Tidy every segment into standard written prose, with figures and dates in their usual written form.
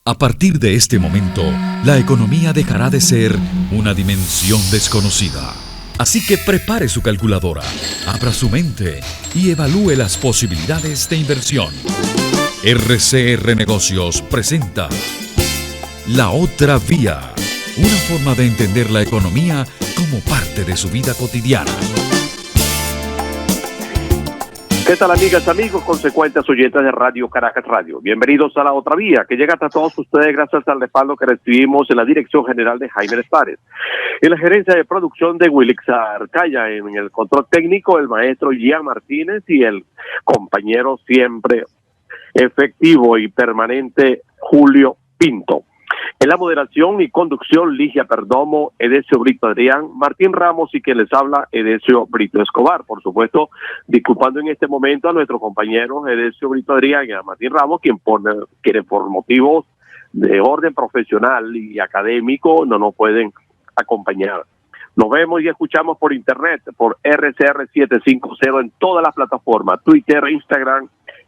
A partir de este momento, la economía dejará de ser una dimensión desconocida. Así que prepare su calculadora, abra su mente y evalúe las posibilidades de inversión. RCR Negocios presenta La Otra Vía, una forma de entender la economía como parte de su vida cotidiana. ¿Qué tal, amigas, amigos, consecuentes oyentes de Radio Caracas Radio? Bienvenidos a La Otra Vía, que llega hasta todos ustedes gracias al respaldo que recibimos en la dirección general de Jaime Espares, en la gerencia de producción de Wilix Arcaya, en el control técnico el maestro Gian Martínez y el compañero siempre efectivo y permanente Julio Pinto. En la moderación y conducción, Ligia Perdomo, Edesio Brito Adrián, Martín Ramos y quien les habla, Edesio Brito Escobar. Por supuesto, disculpando en este momento a nuestros compañeros Edesio Brito Adrián y a Martín Ramos, quienes por motivos de orden profesional y académico no nos pueden acompañar. Nos vemos y escuchamos por internet, por RCR 750 en todas las plataformas, Twitter, Instagram,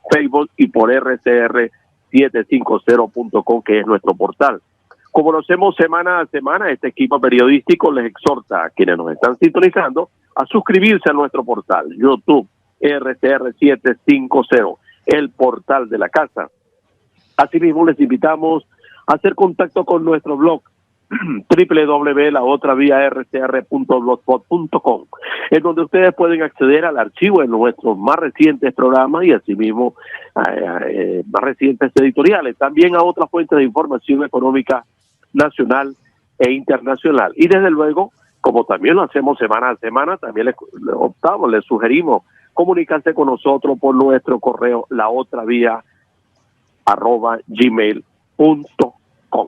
Facebook y por rcr750.com, que es nuestro portal. Como lo hacemos semana a semana, este equipo periodístico les exhorta a quienes nos están sintonizando a suscribirse a nuestro portal, YouTube, RCR750, el portal de la casa. Asimismo, les invitamos a hacer contacto con nuestro blog, www.laotraviarcr.blogspot.com, en donde ustedes pueden acceder al archivo de nuestros más recientes programas y asimismo más recientes editoriales, también a otras fuentes de información económica nacional e internacional. Y desde luego, como también lo hacemos semana a semana, también les sugerimos comunicarse con nosotros por nuestro correo laotravia@gmail.com.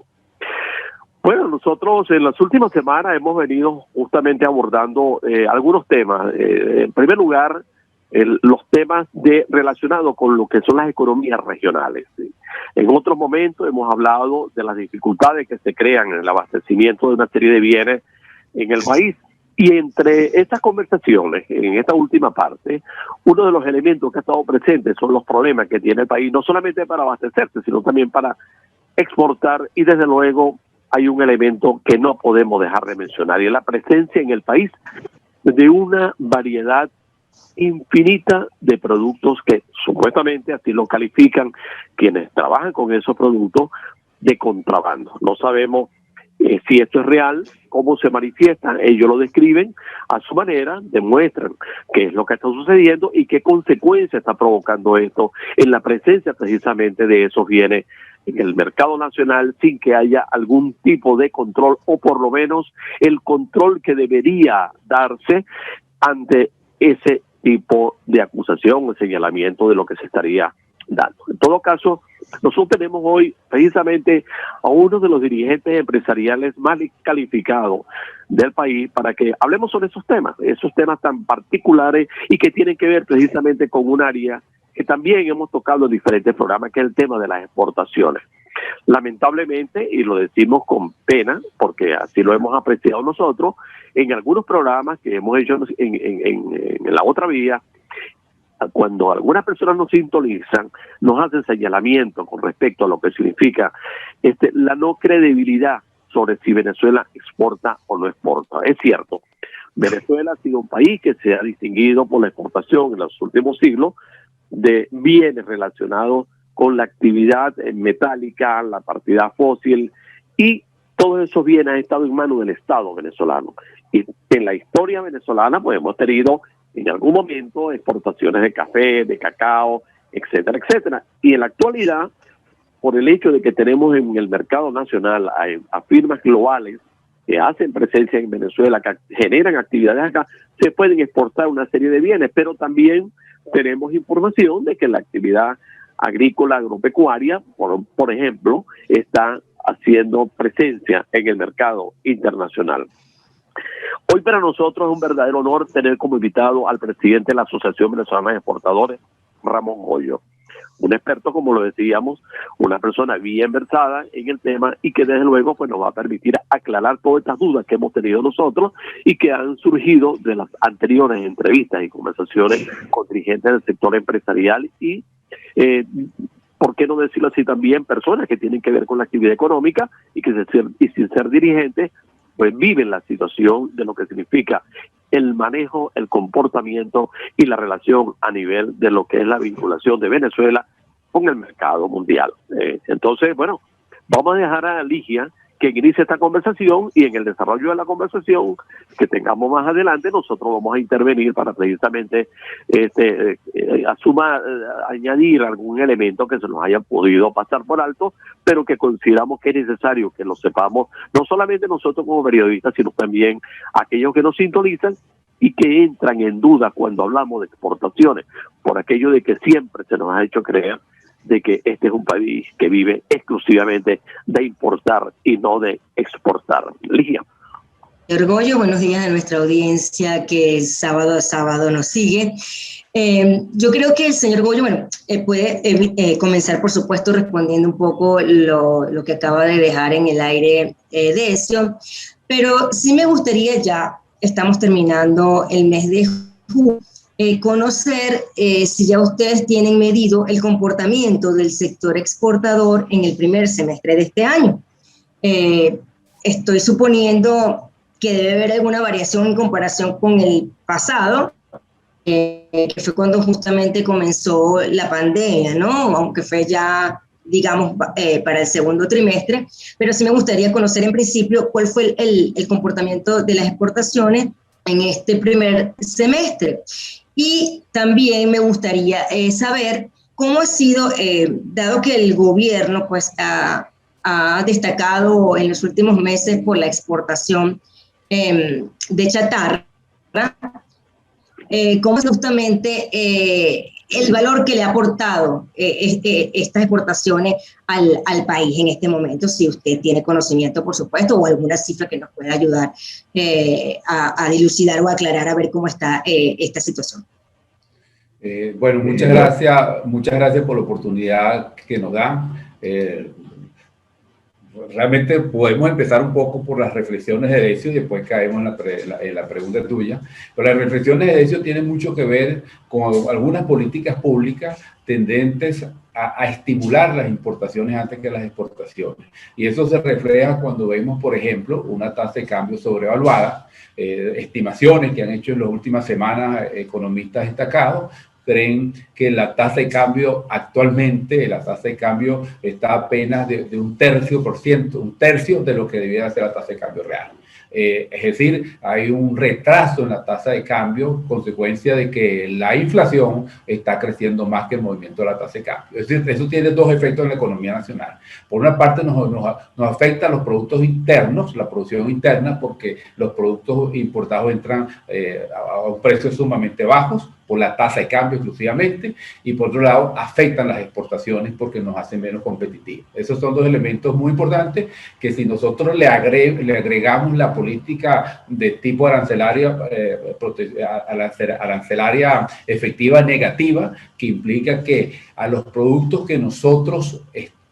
Bueno, nosotros en las últimas semanas hemos venido justamente abordando algunos temas. En primer lugar, los temas relacionados con lo que son las economías regionales. ¿Sí? En otros momentos hemos hablado de las dificultades que se crean en el abastecimiento de una serie de bienes en el país. Y entre estas conversaciones, en esta última parte, uno de los elementos que ha estado presente son los problemas que tiene el país, no solamente para abastecerse, sino también para exportar. Y desde luego hay un elemento que no podemos dejar de mencionar, y es la presencia en el país de una variedad infinita de productos que supuestamente, así lo califican quienes trabajan con esos productos, de contrabando. No sabemos si esto es real, cómo se manifiesta. Ellos lo describen a su manera, demuestran qué es lo que está sucediendo y qué consecuencias está provocando esto en la presencia precisamente de esos bienes en el mercado nacional, sin que haya algún tipo de control, o por lo menos el control que debería darse ante ese tipo de acusación o señalamiento de lo que se estaría dando. En todo caso, nosotros tenemos hoy precisamente a uno de los dirigentes empresariales más calificados del país para que hablemos sobre esos temas tan particulares y que tienen que ver precisamente con un área que también hemos tocado en diferentes programas, que es el tema de las exportaciones. Lamentablemente, y lo decimos con pena, porque así lo hemos apreciado nosotros, en algunos programas que hemos hecho en La Otra Vía, cuando algunas personas nos sintonizan, nos hacen señalamiento con respecto a lo que significa la no credibilidad sobre si Venezuela exporta o no exporta. Es cierto, Venezuela ha sido un país que se ha distinguido por la exportación en los últimos siglos de bienes relacionados con la actividad metálica, la partida fósil, y todos esos bienes han estado en manos del Estado venezolano. Y en la historia venezolana pues hemos tenido en algún momento exportaciones de café, de cacao, etcétera, etcétera. Y en la actualidad, por el hecho de que tenemos en el mercado nacional a firmas globales que hacen presencia en Venezuela, que generan actividades acá, se pueden exportar una serie de bienes, pero también tenemos información de que la actividad agrícola, agropecuaria, por ejemplo, está haciendo presencia en el mercado internacional. Hoy para nosotros es un verdadero honor tener como invitado al presidente de la Asociación Venezolana de Exportadores, Ramón Hoyo. Un experto, como lo decíamos, una persona bien versada en el tema y que desde luego pues nos va a permitir aclarar todas estas dudas que hemos tenido nosotros y que han surgido de las anteriores entrevistas y conversaciones con dirigentes del sector empresarial y ¿por qué no decirlo así también? Personas que tienen que ver con la actividad económica y que sin ser dirigentes, pues viven la situación de lo que significa el manejo, el comportamiento y la relación a nivel de lo que es la vinculación de Venezuela con el mercado mundial. Entonces, bueno, vamos a dejar a Ligia que inicie esta conversación, y en el desarrollo de la conversación que tengamos más adelante, nosotros vamos a intervenir para precisamente añadir algún elemento que se nos haya podido pasar por alto, pero que consideramos que es necesario que lo sepamos, no solamente nosotros como periodistas, sino también aquellos que nos sintonizan y que entran en duda cuando hablamos de exportaciones, por aquello de que siempre se nos ha hecho creer de que este es un país que vive exclusivamente de importar y no de exportar. Ligia. Señor Goyo, buenos días a nuestra audiencia que sábado a sábado nos sigue. Yo creo que el señor Goyo, puede comenzar, por supuesto, respondiendo un poco lo que acaba de dejar en el aire Decio, pero sí me gustaría, ya estamos terminando el mes de junio, conocer si ya ustedes tienen medido el comportamiento del sector exportador en el primer semestre de este año. Estoy suponiendo que debe haber alguna variación en comparación con el pasado, que fue cuando justamente comenzó la pandemia, ¿no? Aunque fue ya, digamos, para el segundo trimestre, pero sí me gustaría conocer en principio cuál fue el comportamiento de las exportaciones en este primer semestre. Y también me gustaría saber cómo ha sido, dado que el gobierno pues, ha destacado en los últimos meses por la exportación de chatarra, cómo es justamente el valor que le ha aportado estas exportaciones al país en este momento, si usted tiene conocimiento, por supuesto, o alguna cifra que nos pueda ayudar a dilucidar o aclarar a ver cómo está esta situación. Bueno, muchas gracias por la oportunidad que nos dan. Realmente podemos empezar un poco por las reflexiones de Decio y después caemos en la pregunta tuya. Pero las reflexiones de Decio tienen mucho que ver con algunas políticas públicas tendentes a estimular las importaciones antes que las exportaciones. Y eso se refleja cuando vemos, por ejemplo, una tasa de cambio sobrevaluada, estimaciones que han hecho en las últimas semanas economistas destacados, creen que la tasa de cambio actualmente, la tasa de cambio está apenas de un tercio de lo que debiera ser la tasa de cambio real. Es decir, hay un retraso en la tasa de cambio, consecuencia de que la inflación está creciendo más que el movimiento de la tasa de cambio. Es decir, eso tiene dos efectos en la economía nacional. Por una parte, nos afecta a los productos internos, la producción interna, porque los productos importados entran a un precio sumamente bajos, por la tasa de cambio exclusivamente, y por otro lado afectan las exportaciones porque nos hacen menos competitivos. Esos son dos elementos muy importantes que si nosotros le agregamos la política de tipo arancelaria efectiva negativa, que implica que a los productos que nosotros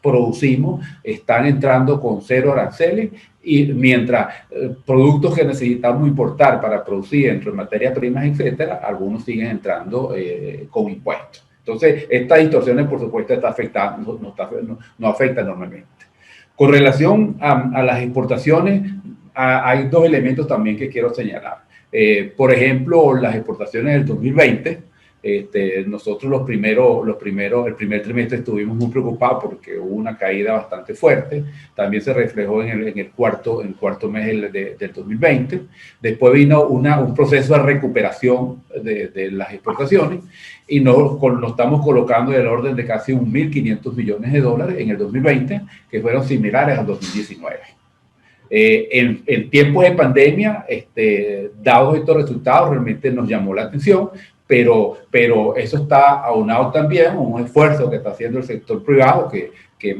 producimos están entrando con cero aranceles, y mientras productos que necesitamos importar para producir entre materias primas, etcétera, algunos siguen entrando con impuestos. Entonces, estas distorsiones, por supuesto, nos afectan enormemente. Con relación a las exportaciones, hay dos elementos también que quiero señalar. Por ejemplo, las exportaciones del 2020, nosotros el primer trimestre estuvimos muy preocupados porque hubo una caída bastante fuerte. También se reflejó en el cuarto mes del 2020. Después vino un proceso de recuperación de las exportaciones y nos estamos colocando en el orden de casi 1.500 millones de dólares en el 2020, que fueron similares al 2019. En tiempos de pandemia, dados estos resultados, realmente nos llamó la atención, pero eso está aunado también a un esfuerzo que está haciendo el sector privado, que es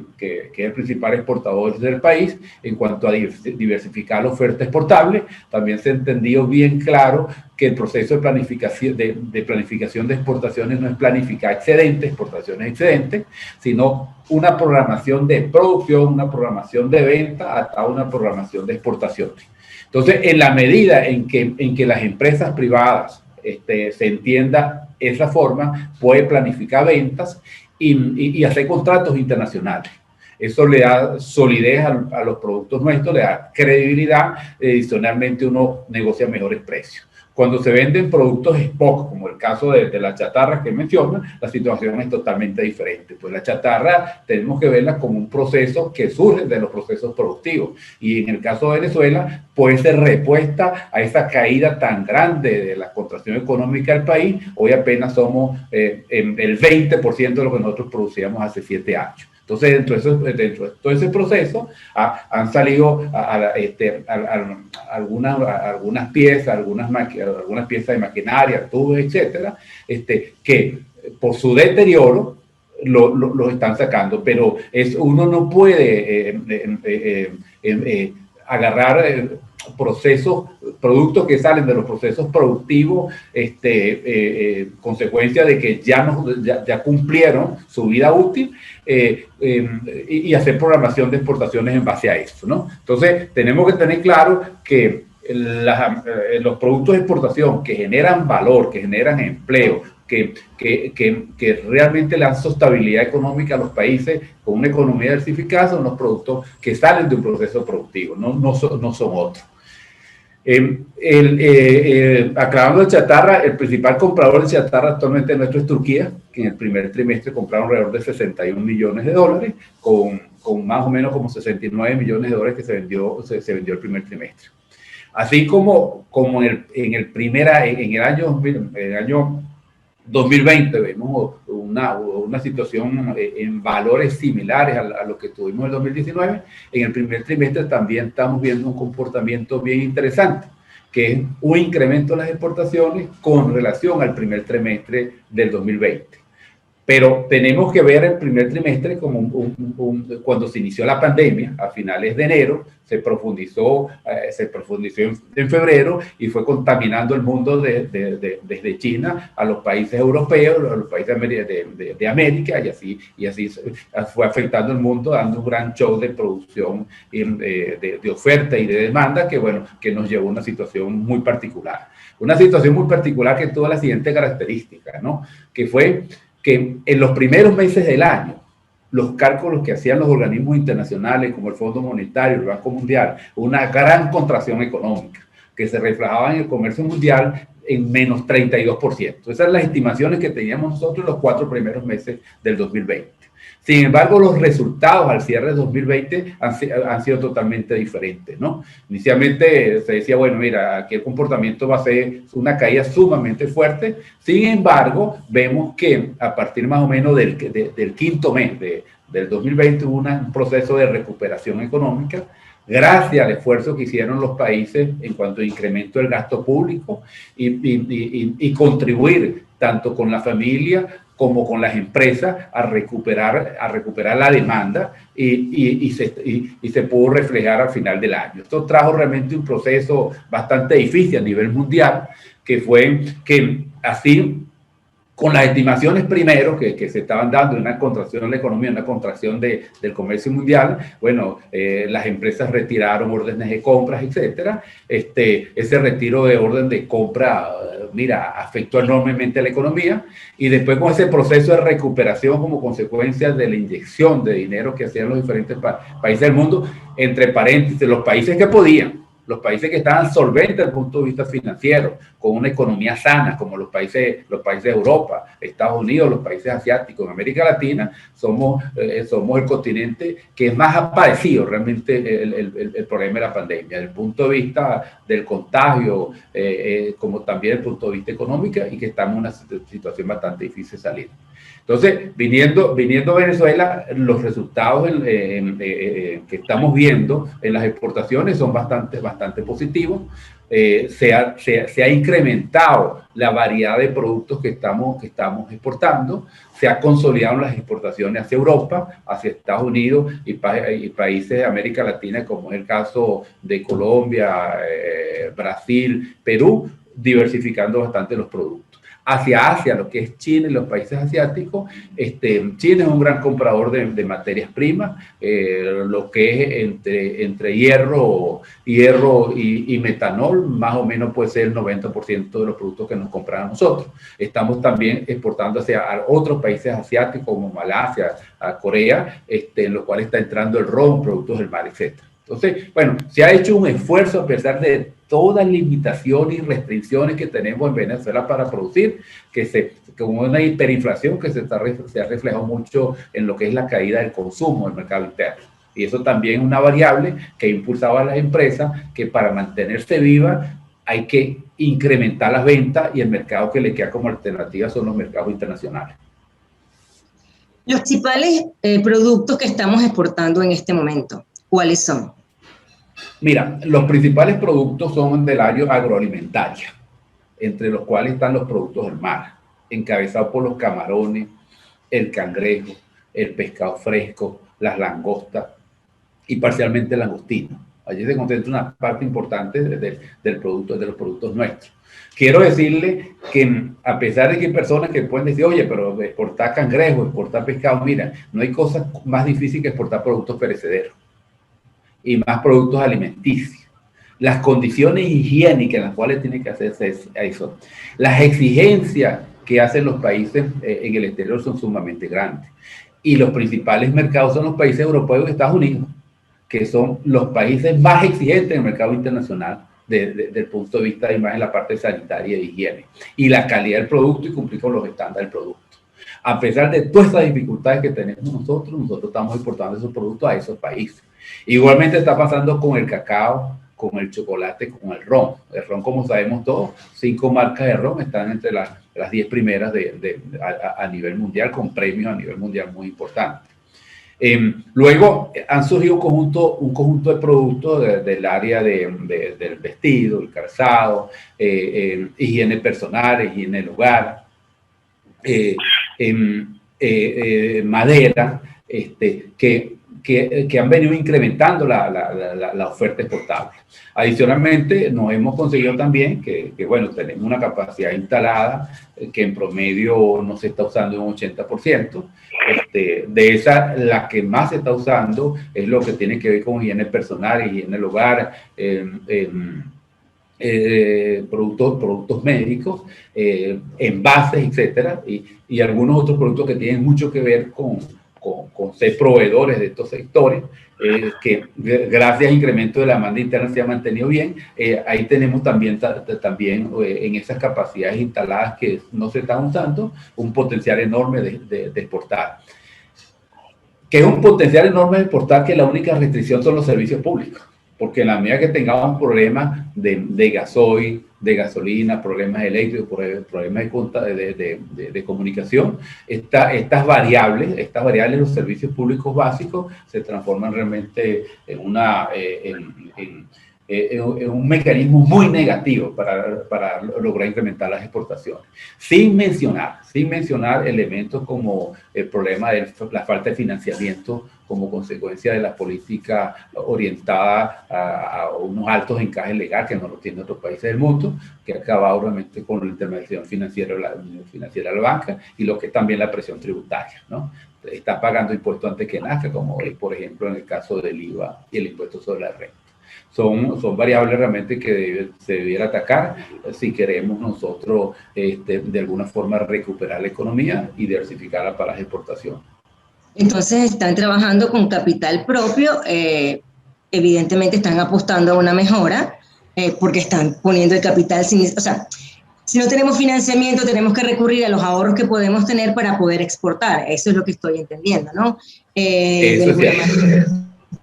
el principal exportador del país, en cuanto a diversificar la oferta exportable. También se ha entendido bien claro que el proceso de planificación de exportaciones no es planificar exportaciones excedentes, sino una programación de producción, una programación de venta, hasta una programación de exportaciones. Entonces, en la medida en que las empresas privadas se entienda esa forma, puede planificar ventas y hacer contratos internacionales. Eso le da solidez a los productos nuestros, le da credibilidad, adicionalmente uno negocia mejores precios. Cuando se venden productos spot, como el caso de la chatarra que menciona, la situación es totalmente diferente. Pues la chatarra tenemos que verla como un proceso que surge de los procesos productivos. Y en el caso de Venezuela, puede ser respuesta a esa caída tan grande de la contracción económica del país. Hoy apenas somos el 20% de lo que nosotros producíamos hace 7 años. Entonces, dentro de todo ese proceso han salido algunas piezas, algunas piezas de maquinaria, tubos, etcétera, que por su deterioro lo están sacando. Pero uno no puede agarrar productos que salen de los procesos productivos, consecuencia de que ya cumplieron su vida útil, y hacer programación de exportaciones en base a eso, ¿no? Entonces, tenemos que tener claro que los productos de exportación que generan valor, que generan empleo, que realmente le dan sostenibilidad económica a los países con una economía diversificada, son los productos que salen de un proceso productivo, no son otros. Aclarando el chatarra, el principal comprador de chatarra actualmente nuestro es Turquía, que en el primer trimestre compraron alrededor de $61 millones, con más o menos como $69 millones que se vendió el primer trimestre. Así como en el año 2020 vemos una situación en valores similares a lo que tuvimos en el 2019, en el primer trimestre también estamos viendo un comportamiento bien interesante, que es un incremento en las exportaciones con relación al primer trimestre del 2020. Pero tenemos que ver el primer trimestre como cuando se inició la pandemia, a finales de enero, se profundizó en febrero y fue contaminando el mundo desde China a los países europeos, a los países de América, y así fue afectando el mundo, dando un gran show de producción, de oferta y de demanda que nos llevó a una situación muy particular. Una situación muy particular que tuvo la siguiente característica, ¿no? Que fue que en los primeros meses del año, los cálculos que hacían los organismos internacionales como el Fondo Monetario, el Banco Mundial, una gran contracción económica que se reflejaba en el comercio mundial en menos 32%. Esas son las estimaciones que teníamos nosotros en los 4 primeros meses del 2020. Sin embargo, los resultados al cierre de 2020 han sido totalmente diferentes, ¿no? Inicialmente se decía, bueno, mira, aquí el comportamiento va a ser una caída sumamente fuerte. Sin embargo, vemos que a partir más o menos del quinto mes del 2020 hubo un proceso de recuperación económica gracias al esfuerzo que hicieron los países en cuanto a incremento del gasto público y contribuir tanto con la familia como con las empresas a recuperar la demanda y se pudo reflejar al final del año. Esto trajo realmente un proceso bastante difícil a nivel mundial, que fue que así, con las estimaciones primero que se estaban dando de una contracción de la economía, una contracción del comercio mundial, bueno, las empresas retiraron órdenes de compras, etcétera. Ese retiro de orden de compra, afectó enormemente a la economía, y después con ese proceso de recuperación como consecuencia de la inyección de dinero que hacían los diferentes países del mundo, entre paréntesis, los países que podían, los países que estaban solventes desde el punto de vista financiero, con una economía sana, como los países de Europa, Estados Unidos, los países asiáticos, en América Latina, somos el continente que más ha padecido realmente el problema de la pandemia, desde el punto de vista del contagio, como también desde el punto de vista económico, y que estamos en una situación bastante difícil de salir. Entonces, viniendo a Venezuela, los resultados que estamos viendo en las exportaciones son bastante positivos. Se ha incrementado la variedad de productos que estamos exportando, se ha consolidado las exportaciones hacia Europa, hacia Estados Unidos y países de América Latina, como es el caso de Colombia, Brasil, Perú, diversificando bastante los productos. hacia Asia, lo que es China y los países asiáticos. China es un gran comprador de materias primas, lo que es entre hierro y metanol, más o menos puede ser el 90% de los productos que nos compran a nosotros. Estamos también exportando hacia otros países asiáticos como Malasia, a Corea, en los cuales está entrando el ron, productos del mar, etc. Entonces, bueno, se ha hecho un esfuerzo a pesar de todas las limitaciones y restricciones que tenemos en Venezuela para producir, como una hiperinflación que se ha reflejado mucho en lo que es la caída del consumo del mercado interno. Y eso también es una variable que ha impulsado a las empresas que para mantenerse vivas hay que incrementar las ventas, y el mercado que le queda como alternativa son los mercados internacionales. Los principales productos que estamos exportando en este momento, ¿cuáles son? Mira, los principales productos son del área agroalimentaria, entre los cuales están los productos del mar, encabezados por los camarones, el cangrejo, el pescado fresco, las langostas y parcialmente el langostino. Allí se concentra una parte importante del producto, de los productos nuestros. Quiero decirle que a pesar de que hay personas que pueden decir, oye, pero exportar cangrejo, exportar pescado, mira, no hay cosa más difícil que exportar productos perecederos y más productos alimenticios. Las condiciones higiénicas en las cuales tiene que hacerse eso, las exigencias que hacen los países en el exterior son sumamente grandes. Y los principales mercados son los países europeos y Estados Unidos, que son los países más exigentes en el mercado internacional desde el punto de vista de más en la parte sanitaria y de higiene. Y la calidad del producto y cumplir con los estándares del producto. A pesar de todas estas dificultades que tenemos nosotros estamos exportando esos productos a esos países. Igualmente está pasando con el cacao, con el chocolate, con el ron. El ron, como sabemos todos, 5 marcas de ron están entre las 10 primeras a nivel mundial, con premios a nivel mundial muy importantes. Luego han surgido un conjunto de productos del área del vestido, el calzado, higiene personal, higiene del hogar, madera, que han venido incrementando la oferta exportable. Adicionalmente, nos hemos conseguido también que bueno, tenemos una capacidad instalada que en promedio no se está usando un 80%. De esa, la que más se está usando es lo que tiene que ver con higiene personal, higiene del hogar, productos médicos, envases, etcétera, y algunos otros productos que tienen mucho que ver con ser proveedores de estos sectores, que gracias al incremento de la demanda interna se ha mantenido bien. Ahí tenemos también en esas capacidades instaladas que no se están usando, un potencial enorme de exportar. Que es un potencial enorme de exportar, que la única restricción son los servicios públicos. Porque en la medida que tengamos problemas de gasoil, de gasolina, problemas eléctricos, problemas de comunicación, estas variables de los servicios públicos básicos se transforman realmente en un mecanismo muy negativo para lograr incrementar las exportaciones. Sin mencionar elementos como el problema de la falta de financiamiento como consecuencia de la política orientada a unos altos encajes legales que no lo tienen otros países del mundo, que ha acabado realmente con la intermediación financiera de la banca, y lo que es también la presión tributaria, ¿no? Está pagando impuestos antes que nazca, como por ejemplo en el caso del IVA y el impuesto sobre la renta. Son variables realmente que se debiera atacar si queremos nosotros de alguna forma recuperar la economía y diversificarla para las exportaciones. Entonces están trabajando con capital propio, evidentemente están apostando a una mejora, porque están poniendo el capital o sea, si no tenemos financiamiento tenemos que recurrir a los ahorros que podemos tener para poder exportar. Eso es lo que estoy entendiendo, ¿no? Eso es cierto.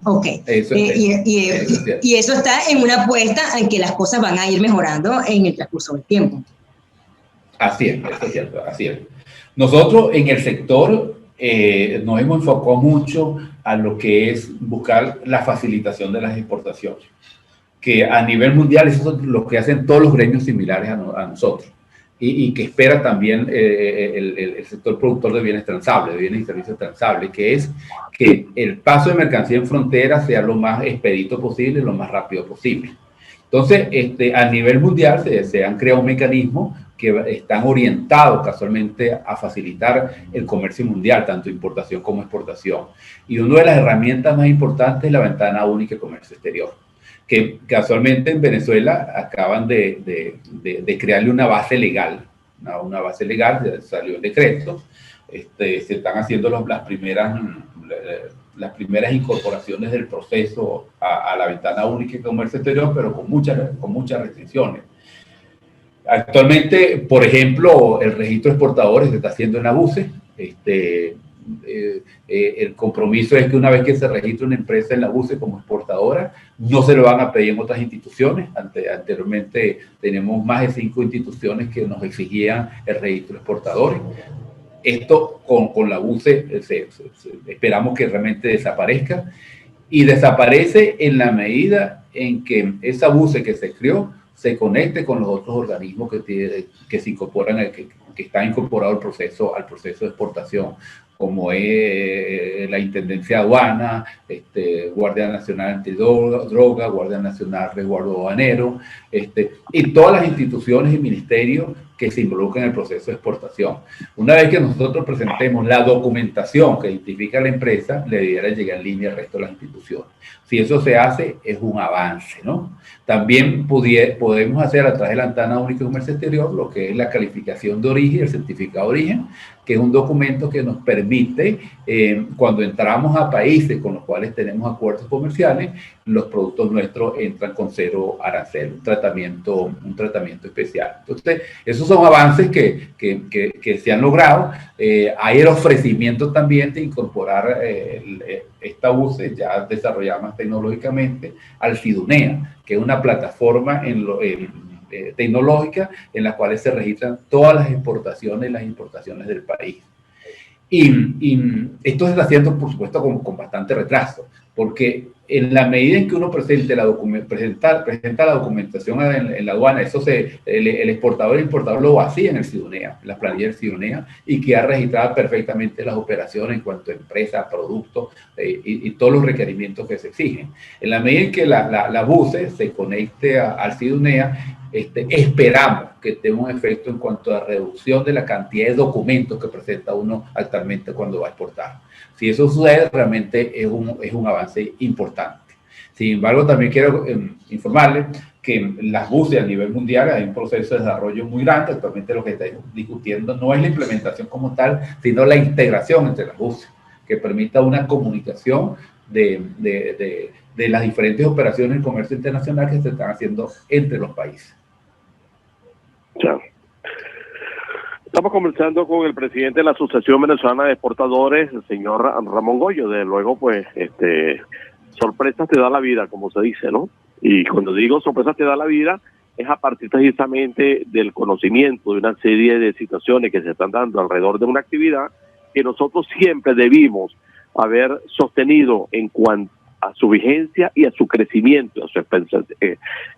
Ok, y eso está en una apuesta en que las cosas van a ir mejorando en el transcurso del tiempo. Así es, eso es cierto, así es. Nosotros en el sector nos hemos enfocado mucho a lo que es buscar la facilitación de las exportaciones, que a nivel mundial eso es lo que hacen todos los gremios similares a nosotros. Y que espera también el sector productor de bienes transables, de bienes y servicios transables, que es que el paso de mercancía en frontera sea lo más expedito posible, lo más rápido posible. Entonces, a nivel mundial se han creado un mecanismo que están orientados casualmente a facilitar el comercio mundial, tanto importación como exportación. Y una de las herramientas más importantes es la ventana única de comercio exterior, que casualmente en Venezuela acaban de crearle una base legal, una base legal, salió el decreto, se están haciendo las primeras incorporaciones del proceso a la ventana única de comercio exterior, pero con muchas restricciones. Actualmente, por ejemplo, el registro de exportadores se está haciendo en la BUCE. El compromiso es que una vez que se registre una empresa en la BUCE como exportadora, no se lo van a pedir en otras instituciones. Anteriormente tenemos más de 5 instituciones que nos exigían el registro de exportadores. Esto con la BUCE esperamos que realmente desaparezca, y desaparece en la medida en que esa BUCE que se creó se conecte con los otros organismos que se incorporan, que están incorporados al proceso de exportación, como es la Intendencia de Aduana, Guardia Nacional Antidroga, Guardia Nacional Resguardo Aduanero, y todas las instituciones y ministerios que se involucran en el proceso de exportación. Una vez que nosotros presentemos la documentación que identifica a la empresa, le debiera llegar en línea al resto de las instituciones. Si eso se hace, es un avance, ¿no? También podemos hacer a través de la ventana única de comercio exterior lo que es la calificación de origen, el certificado de origen, que es un documento que nos permite, cuando entramos a países con los cuales tenemos acuerdos comerciales, los productos nuestros entran con 0 arancel, un tratamiento especial. Entonces, esos son avances que se han logrado. Hay el ofrecimiento también de incorporar esta UCE ya desarrollada más tecnológicamente al FIDUNEA, que es una plataforma tecnológica en la cual se registran todas las exportaciones y las importaciones del país. Y esto se está haciendo, por supuesto, con bastante retraso, porque en la medida en que uno presenta la documentación en la aduana, el exportador y el importador lo vacía en el FIDUNEA, en la planilla del FIDUNEA, y queda registrada perfectamente las operaciones en cuanto a empresas, productos y todos los requerimientos que se exigen. En la medida en que la BUCE se conecte al FIDUNEA, esperamos que tenga un efecto en cuanto a reducción de la cantidad de documentos que presenta uno actualmente cuando va a exportar. Si eso sucede, realmente es un avance importante. Sin embargo, también quiero informarles que las BUCE a nivel mundial hay un proceso de desarrollo muy grande. Actualmente lo que estamos discutiendo no es la implementación como tal, sino la integración entre las BUCE, que permita una comunicación de las diferentes operaciones de comercio internacional que se están haciendo entre los países. Ya. Estamos conversando con el presidente de la Asociación Venezolana de Exportadores, el señor Ramón Goyo. De luego, pues, sorpresas te da la vida, como se dice, ¿no? Y cuando digo sorpresas te da la vida, es a partir precisamente del conocimiento de una serie de situaciones que se están dando alrededor de una actividad que nosotros siempre debimos haber sostenido en cuanto a su vigencia y a su crecimiento, a su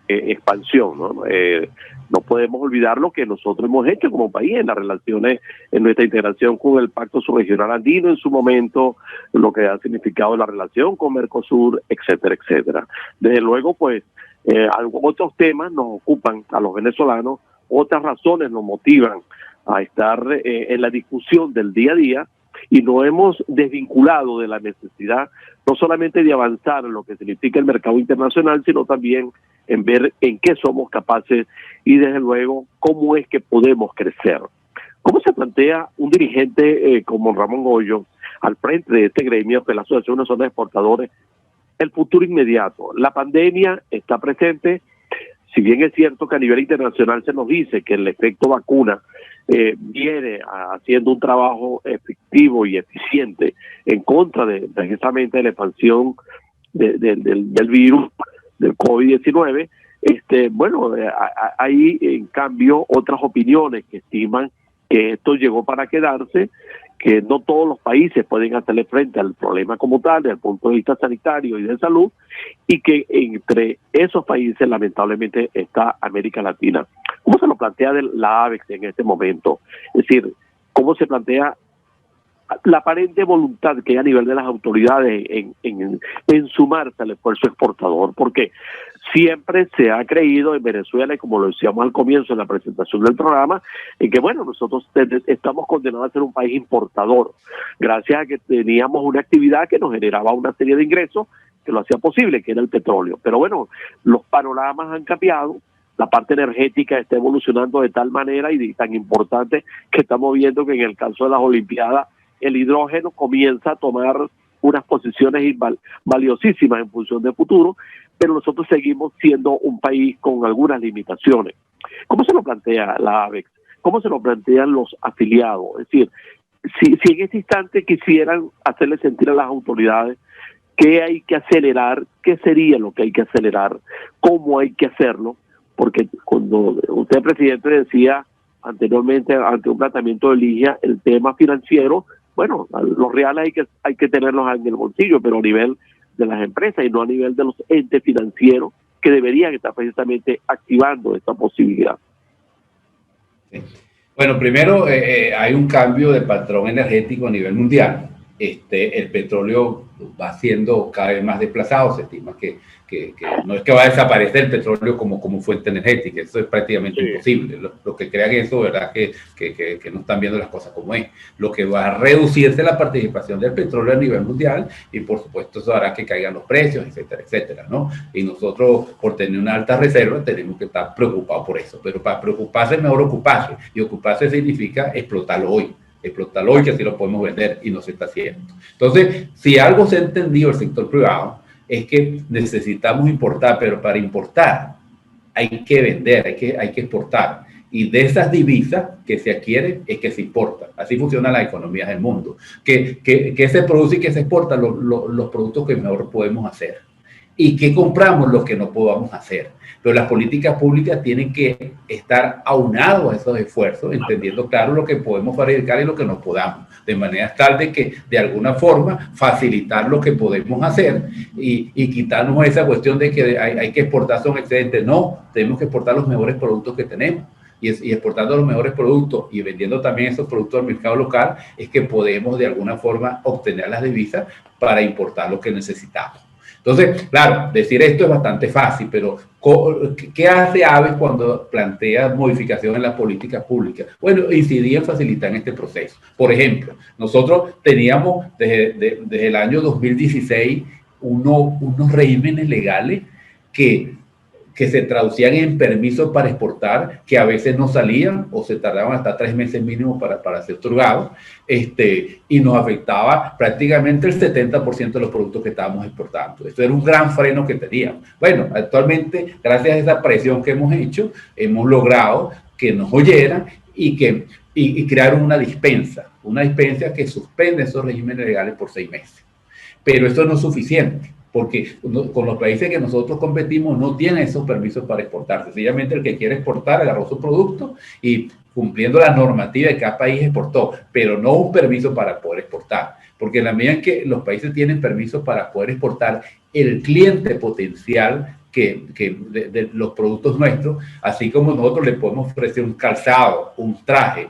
expansión, ¿no? No podemos olvidar lo que nosotros hemos hecho como país en las relaciones, en nuestra integración con el Pacto Subregional Andino en su momento, lo que ha significado la relación con Mercosur, etcétera, etcétera. Desde luego, pues, otros temas nos ocupan a los venezolanos, otras razones nos motivan a estar en la discusión del día a día, y nos hemos desvinculado de la necesidad no solamente de avanzar en lo que significa el mercado internacional, sino también en ver en qué somos capaces y desde luego cómo es que podemos crecer. ¿Cómo se plantea un dirigente como Ramón Goyo al frente de este gremio, de la Asociación Nacional de Exportadores, el futuro inmediato? La pandemia está presente. Si bien es cierto que a nivel internacional se nos dice que el efecto vacuna viene haciendo un trabajo efectivo y eficiente en contra de precisamente de la expansión del virus, del COVID-19, hay en cambio otras opiniones que estiman que esto llegó para quedarse, que no todos los países pueden hacerle frente al problema como tal, desde el punto de vista sanitario y de salud, y que entre esos países lamentablemente está América Latina. ¿Cómo se lo plantea la ABEX en este momento? Es decir, ¿cómo se plantea la aparente voluntad que hay a nivel de las autoridades en sumarse al esfuerzo exportador? Porque siempre se ha creído en Venezuela, y como lo decíamos al comienzo en la presentación del programa, en que bueno, nosotros estamos condenados a ser un país importador, gracias a que teníamos una actividad que nos generaba una serie de ingresos que lo hacía posible, que era el petróleo. Pero bueno, los panoramas han cambiado, la parte energética está evolucionando de tal manera y tan importante que estamos viendo que en el caso de las Olimpiadas el hidrógeno comienza a tomar unas posiciones valiosísimas en función del futuro, pero nosotros seguimos siendo un país con algunas limitaciones. ¿Cómo se lo plantea la ABEX? ¿Cómo se lo plantean los afiliados? Es decir, si en este instante quisieran hacerle sentir a las autoridades qué hay que acelerar, qué sería lo que hay que acelerar, cómo hay que hacerlo, porque cuando usted, presidente, decía anteriormente ante un planteamiento de Ligia, el tema financiero, bueno, los reales hay que tenerlos en el bolsillo, pero a nivel de las empresas y no a nivel de los entes financieros que deberían estar precisamente activando esta posibilidad. Sí. Bueno, primero hay un cambio de patrón energético a nivel mundial. El petróleo va siendo cada vez más desplazado. Se estima que no es que va a desaparecer el petróleo como fuente energética, eso es prácticamente imposible. Los que crean eso, verdad que no están viendo las cosas como es. Lo que va a reducirse la participación del petróleo a nivel mundial, y por supuesto eso hará que caigan los precios, etcétera, etcétera, ¿no? Y nosotros, por tener una alta reserva, tenemos que estar preocupados por eso. Pero para preocuparse es mejor ocuparse, y ocuparse significa explotarlo hoy, que así lo podemos vender, y no se está haciendo. Entonces, si algo se ha entendido el sector privado, es que necesitamos importar, pero para importar hay que vender, hay que exportar. Y de esas divisas que se adquieren es que se importa. Así funcionan las economías del mundo. Que se produce y que se exportan los productos que mejor podemos hacer. Y que compramos los que no podamos hacer. Pero las políticas públicas tienen que estar aunados a esos esfuerzos, entendiendo claro lo que podemos fabricar y lo que no podamos, de manera tal de que de alguna forma facilitar lo que podemos hacer y quitarnos esa cuestión de que hay que exportar, son excedentes. No, tenemos que exportar los mejores productos que tenemos. Y exportando los mejores productos y vendiendo también esos productos al mercado local, es que podemos de alguna forma obtener las divisas para importar lo que necesitamos. Entonces, claro, decir esto es bastante fácil, pero ¿qué hace ABEX cuando plantea modificaciones en las políticas públicas? Bueno, incidir en facilitar este proceso. Por ejemplo, nosotros teníamos desde el año 2016 unos regímenes legales que se traducían en permisos para exportar, que a veces no salían o se tardaban hasta 3 meses mínimo para ser otorgados, y nos afectaba prácticamente el 70% de los productos que estábamos exportando. Esto era un gran freno que teníamos. Bueno, actualmente, gracias a esa presión que hemos hecho, hemos logrado que nos oyeran y crearon una dispensa que suspende esos regímenes legales por 6 meses. Pero eso no es suficiente, porque con los países que nosotros competimos no tienen esos permisos para exportar. Sencillamente el que quiere exportar agarró su producto y cumpliendo la normativa de cada país exportó, pero no un permiso para poder exportar. Porque en la medida en que los países tienen permisos para poder exportar, el cliente potencial de los productos nuestros, así como nosotros le podemos ofrecer un calzado, un traje,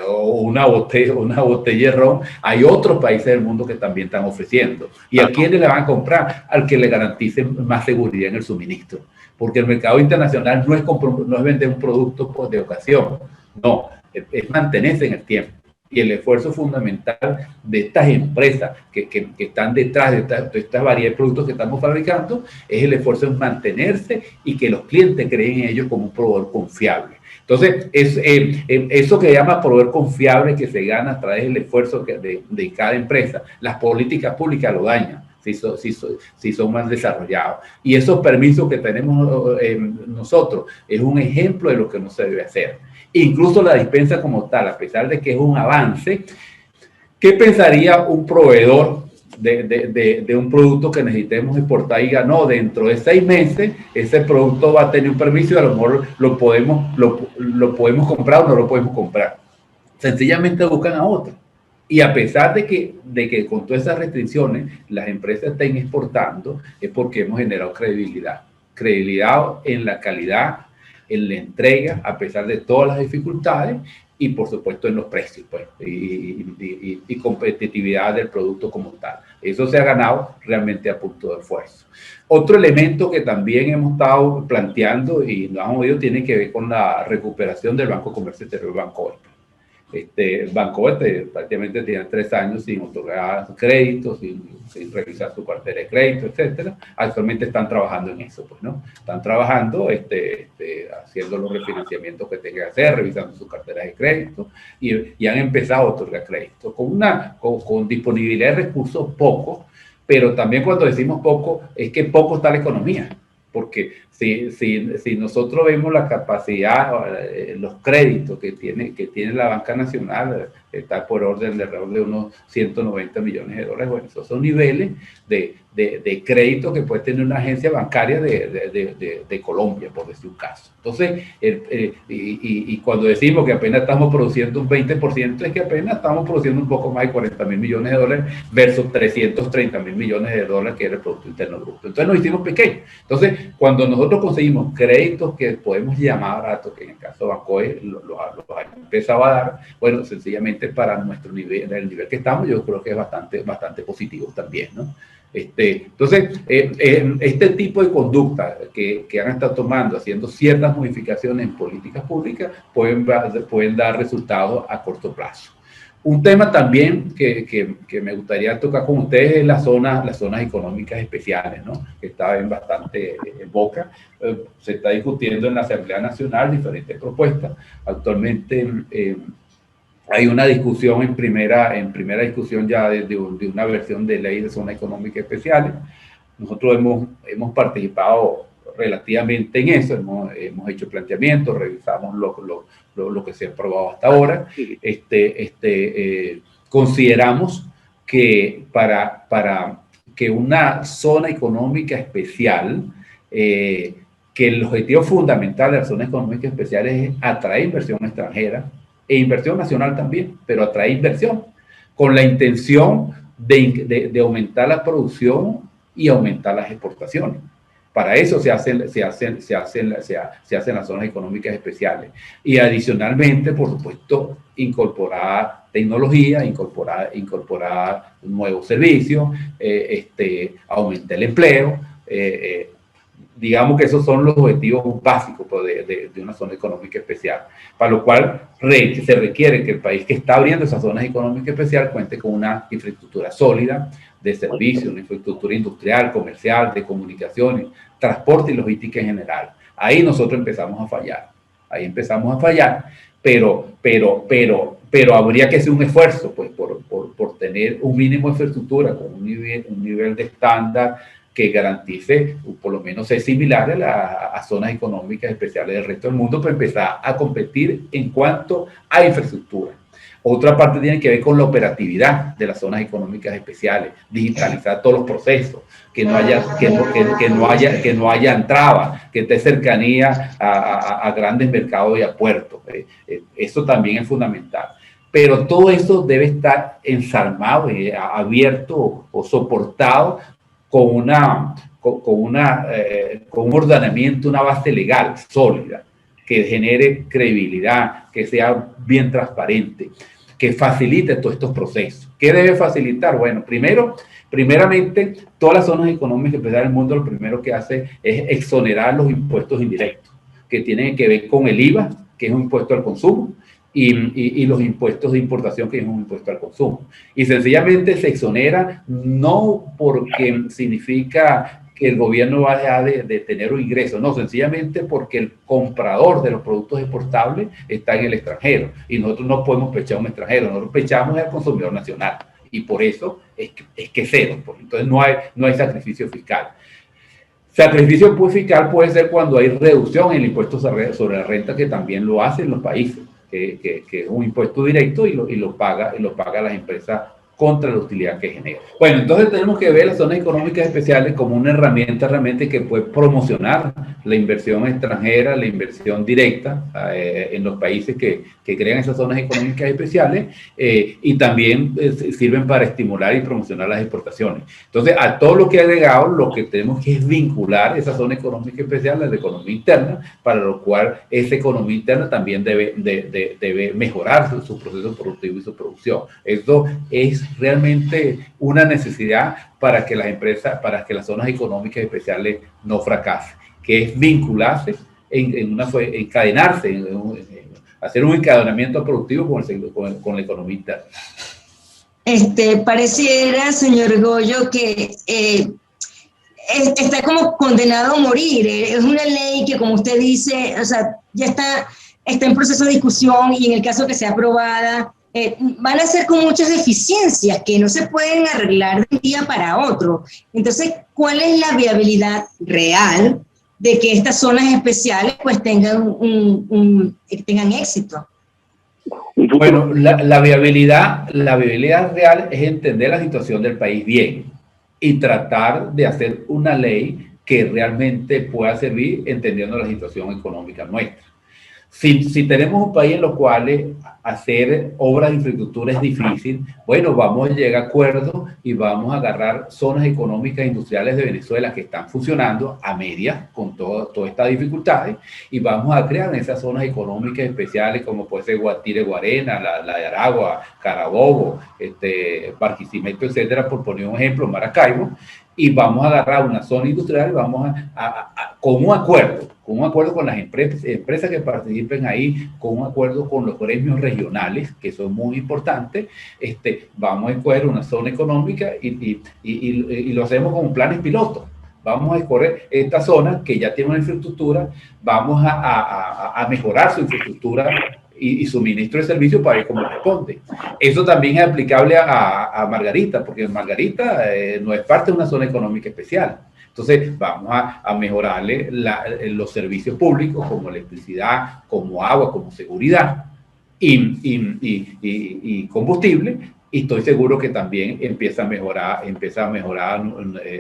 o una botella de ron, hay otros países del mundo que también están ofreciendo. ¿Y a quiénes le van a comprar? Al que le garantice más seguridad en el suministro. Porque el mercado internacional no es vender un producto pues, de ocasión, no, es mantenerse en el tiempo. Y el esfuerzo fundamental de estas empresas que están detrás de esta variedad de productos que estamos fabricando es el esfuerzo en mantenerse y que los clientes creen en ellos como un proveedor confiable. Entonces, eso que se llama proveedor confiable, que se gana a través del esfuerzo de cada empresa, las políticas públicas lo dañan si son más desarrollados. Y esos permisos que tenemos nosotros es un ejemplo de lo que no se debe hacer. Incluso la dispensa como tal, a pesar de que es un avance, ¿qué pensaría un proveedor de un producto que necesitemos exportar y diga, no, dentro de 6 meses ese producto va a tener un permiso y a lo mejor lo podemos comprar o no lo podemos comprar? Sencillamente buscan a otro. Y a pesar de que con todas esas restricciones las empresas estén exportando, es porque hemos generado credibilidad. Credibilidad en la calidad, en la entrega, a pesar de todas las dificultades, y por supuesto en los precios, pues, y competitividad del producto como tal. Eso se ha ganado realmente a punto de esfuerzo. Otro elemento que también hemos estado planteando y nos han oído tiene que ver con la recuperación del Banco de Comercio Exterior, Bancoeste. Bancoeste prácticamente tiene 3 años sin otorgar créditos, sin revisar su cartera de crédito, etcétera. Actualmente están trabajando en eso, pues, ¿no? Están trabajando, haciendo los refinanciamientos que tengan que hacer, revisando sus carteras de crédito y han empezado a otorgar crédito con disponibilidad de recursos pocos, pero también cuando decimos poco es que poco está la economía. Porque si nosotros vemos la capacidad, los créditos que tiene la banca nacional, está por orden de alrededor de unos 190 millones de dólares. Bueno, esos son niveles de crédito que puede tener una agencia bancaria de Colombia, por decir un caso. Entonces, y cuando decimos que apenas estamos produciendo un 20%, es que apenas estamos produciendo un poco más de 40 mil millones de dólares versus 330 mil millones de dólares que era el Producto Interno Bruto. Entonces nos hicimos pequeños. Entonces, cuando nosotros conseguimos créditos que podemos llamar baratos, que en el caso de Bancoe los ha empezado a dar, bueno, sencillamente para nuestro nivel, el nivel que estamos, yo creo que es bastante positivo también, ¿no? Entonces, este tipo de conducta que han estado tomando, haciendo ciertas modificaciones en políticas públicas, pueden dar resultados a corto plazo. Un tema también que me gustaría tocar con ustedes es las zonas económicas especiales, ¿no? Que está bastante en boca. Se está discutiendo en la Asamblea Nacional diferentes propuestas. Actualmente hay una discusión en primera discusión ya de una versión de ley de zonas económicas especiales. Nosotros hemos participado relativamente en eso, hemos hecho planteamientos, revisamos lo que se ha aprobado hasta ahora. Consideramos que para que una zona económica especial, que el objetivo fundamental de las zonas económicas especiales es atraer inversión extranjera e inversión nacional también, pero atraer inversión con la intención de aumentar la producción y aumentar las exportaciones. Para eso se hacen las zonas económicas especiales. Y adicionalmente, por supuesto, incorporar tecnología, incorporar nuevos servicios, aumentar el empleo. Digamos que esos son los objetivos básicos de una zona económica especial, para lo cual se requiere que el país que está abriendo esas zonas económicas especiales cuente con una infraestructura sólida de servicios, una infraestructura industrial, comercial, de comunicaciones, transporte y logística en general. Ahí nosotros empezamos a fallar, pero habría que hacer un esfuerzo pues, por tener un mínimo de infraestructura con un nivel de estándar que garantice, por lo menos es similar a zonas económicas especiales del resto del mundo, para empezar a competir en cuanto a infraestructura. Otra parte tiene que ver con la operatividad de las zonas económicas especiales, digitalizar todos los procesos, que no haya trabas, que esté cercanía a grandes mercados y a puertos. Eso también es fundamental. Pero todo eso debe estar ensalmado, abierto o soportado con un ordenamiento, una base legal sólida, que genere credibilidad, que sea bien transparente, que facilite todos estos procesos. ¿Qué debe facilitar? Bueno, primeramente, todas las zonas económicas especiales del mundo lo primero que hace es exonerar los impuestos indirectos, que tienen que ver con el IVA, que es un impuesto al consumo, y los impuestos de importación, que es un impuesto al consumo. Y sencillamente se exonera no porque significa que el gobierno va a dejar de tener un ingreso, no, sencillamente porque el comprador de los productos exportables está en el extranjero y nosotros no podemos pechar a un extranjero, nosotros pechamos al consumidor nacional y por eso es que cero, entonces no hay sacrificio fiscal. Sacrificio fiscal puede ser cuando hay reducción en el impuesto sobre la renta, que también lo hacen los países, que es un impuesto directo y lo paga las empresas contra la utilidad que genera. Bueno, entonces tenemos que ver las zonas económicas especiales como una herramienta realmente que puede promocionar la inversión extranjera, la inversión directa en los países que crean esas zonas económicas especiales y también sirven para estimular y promocionar las exportaciones. Entonces, a todo lo que he agregado, lo que tenemos que es vincular esa zona económica especial a la economía interna, para lo cual esa economía interna también debe mejorar su proceso productivo y su producción. Eso es es realmente una necesidad para que las empresas, para que las zonas económicas especiales no fracasen, que es vincularse, encadenarse, hacer un encadenamiento productivo con la economía interna. Pareciera, señor Goyo, que está como condenado a morir. Es una ley que, como usted dice, o sea, ya está en proceso de discusión y en el caso que sea aprobada, van a ser con muchas deficiencias que no se pueden arreglar de un día para otro. Entonces, ¿cuál es la viabilidad real de que estas zonas especiales pues tengan éxito? Bueno, la viabilidad real es entender la situación del país bien y tratar de hacer una ley que realmente pueda servir entendiendo la situación económica nuestra. Si tenemos un país en los cuales hacer obras de infraestructura es difícil, bueno, vamos a llegar a acuerdos y vamos a agarrar zonas económicas e industriales de Venezuela que están funcionando a medias con todas estas dificultades y vamos a crear en esas zonas económicas especiales como puede ser Guatire, Guarena, la de Aragua, Carabobo, Barquisimeto, etcétera, por poner un ejemplo, Maracaibo, y vamos a agarrar una zona industrial y vamos con un acuerdo con las empresas que participen ahí, con un acuerdo con los gremios regionales, que son muy importantes, vamos a escoger una zona económica y lo hacemos con planes pilotos. Vamos a escoger esta zona que ya tiene una infraestructura, vamos a mejorar su infraestructura y suministro de servicios para ver cómo responde. Eso también es aplicable a Margarita, porque Margarita no es parte de una zona económica especial. Entonces, vamos a mejorarle los servicios públicos como electricidad, como agua, como seguridad y combustible. Y estoy seguro que también empieza a mejorar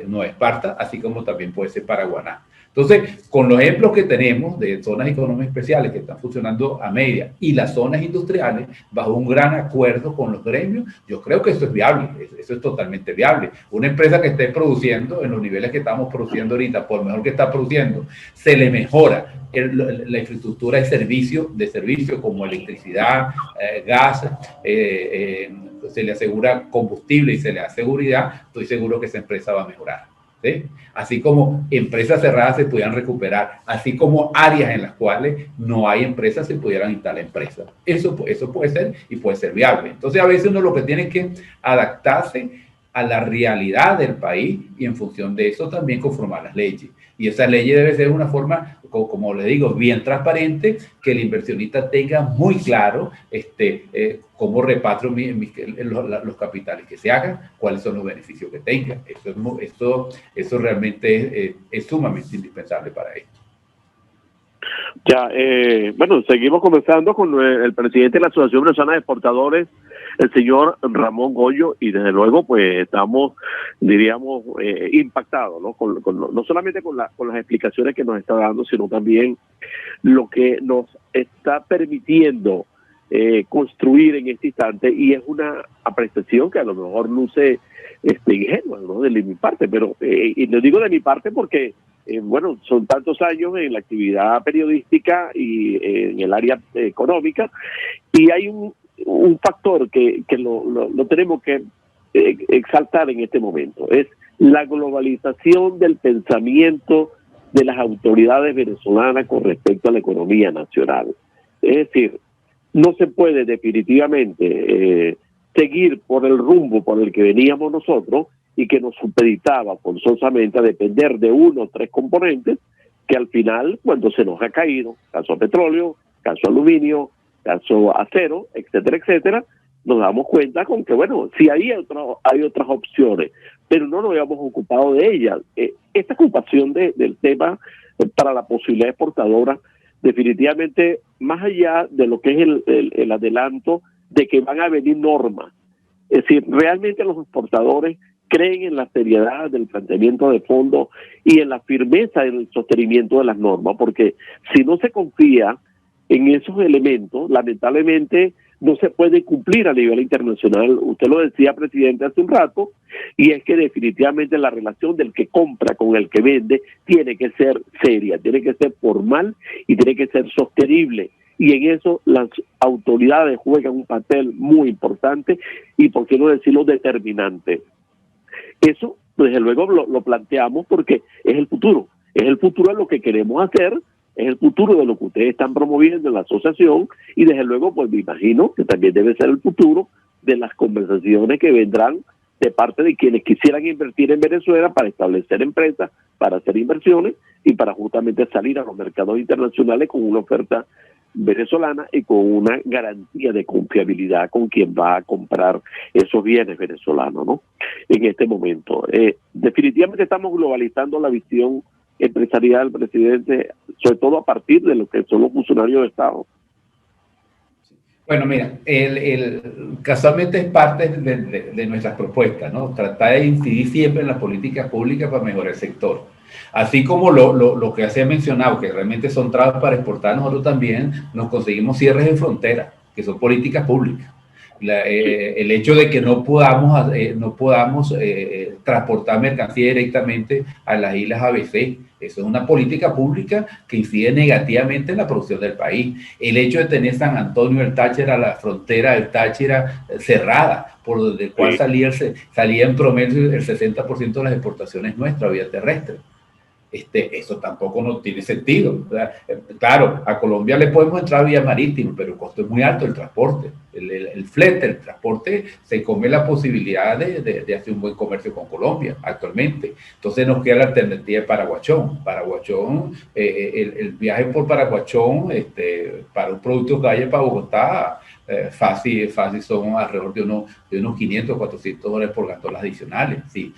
Nueva Esparta, así como también puede ser Paraguaná. Entonces, con los ejemplos que tenemos de zonas económicas especiales que están funcionando a media y las zonas industriales, bajo un gran acuerdo con los gremios, yo creo que eso es viable, eso es totalmente viable. Una empresa que esté produciendo en los niveles que estamos produciendo ahorita, por mejor que está produciendo, se le mejora la infraestructura de servicio como electricidad, gas, se le asegura combustible y se le da seguridad, estoy seguro que esa empresa va a mejorar. ¿Sí? Así como empresas cerradas se pudieran recuperar, así como áreas en las cuales no hay empresas se pudieran instalar empresas. Eso puede ser y puede ser viable. Entonces, a veces uno lo que tiene que adaptarse a la realidad del país y en función de eso también conformar las leyes. Y esa ley debe ser una forma, como le digo, bien transparente, que el inversionista tenga muy claro cómo repatrio los capitales que se hagan, cuáles son los beneficios que tengan. Eso realmente es sumamente indispensable para esto. Ya, bueno, seguimos conversando con el presidente de la Asociación Venezolana de Exportadores, el señor Ramón Goyo, y desde luego pues estamos, diríamos, impactados, ¿no? No solamente con las explicaciones que nos está dando, sino también lo que nos está permitiendo construir en este instante, y es una apreciación que a lo mejor luce ingenua, ¿no? De mi parte, pero y lo digo de mi parte porque bueno, son tantos años en la actividad periodística y en el área económica, y hay un factor que lo tenemos que exaltar en este momento, es la globalización del pensamiento de las autoridades venezolanas con respecto a la economía nacional. Es decir, no se puede definitivamente seguir por el rumbo por el que veníamos nosotros y que nos supeditaba forzosamente a depender de uno o tres componentes que al final, cuando se nos ha caído, caso petróleo, caso aluminio, caso acero, etcétera, etcétera, nos damos cuenta con que, bueno, sí hay otras opciones, pero no nos habíamos ocupado de ellas. Esta ocupación del tema para la posibilidad exportadora, definitivamente, más allá de lo que es el adelanto de que van a venir normas, es decir, realmente los exportadores creen en la seriedad del planteamiento de fondo y en la firmeza del sostenimiento de las normas, porque si no se confía en esos elementos, lamentablemente no se puede cumplir a nivel internacional. Usted lo decía, presidente, hace un rato, y es que definitivamente la relación del que compra con el que vende tiene que ser seria, tiene que ser formal y tiene que ser sostenible. y en eso las autoridades juegan un papel muy importante y, por qué no decirlo, determinante. Eso, desde luego, lo planteamos porque es el futuro de lo que queremos hacer, es el futuro de lo que ustedes están promoviendo en la asociación y, desde luego, pues me imagino que también debe ser el futuro de las conversaciones que vendrán de parte de quienes quisieran invertir en Venezuela para establecer empresas, para hacer inversiones y para justamente salir a los mercados internacionales con una oferta venezolana y con una garantía de confiabilidad con quien va a comprar esos bienes venezolanos, ¿no? En este momento. Definitivamente estamos globalizando la visión empresarial, presidente, sobre todo a partir de lo que son los funcionarios de Estado. Bueno, mira, casualmente es parte de nuestras propuestas, ¿no? Tratar de incidir siempre en las políticas públicas para mejorar el sector. Así como lo que se ha mencionado, que realmente son trabas para exportar, nosotros también nos conseguimos cierres de frontera, que son políticas públicas. El hecho de que no podamos transportar mercancía directamente a las islas ABC, eso es una política pública que incide negativamente en la producción del país. El hecho de tener San Antonio del Táchira, la frontera del Táchira cerrada, por donde el cual salía en promedio el 60% de las exportaciones nuestras vía terrestre. Eso tampoco no tiene sentido, ¿verdad? Claro, a Colombia le podemos entrar vía marítima, pero el costo es muy alto, el transporte, el flete, el transporte se come la posibilidad de hacer un buen comercio con Colombia actualmente. Entonces nos queda la alternativa de Paraguachón. El viaje por Paraguachón, para un producto que vaya para Bogotá, fácil son alrededor de unos 500, 400 dólares por gandolas adicionales, si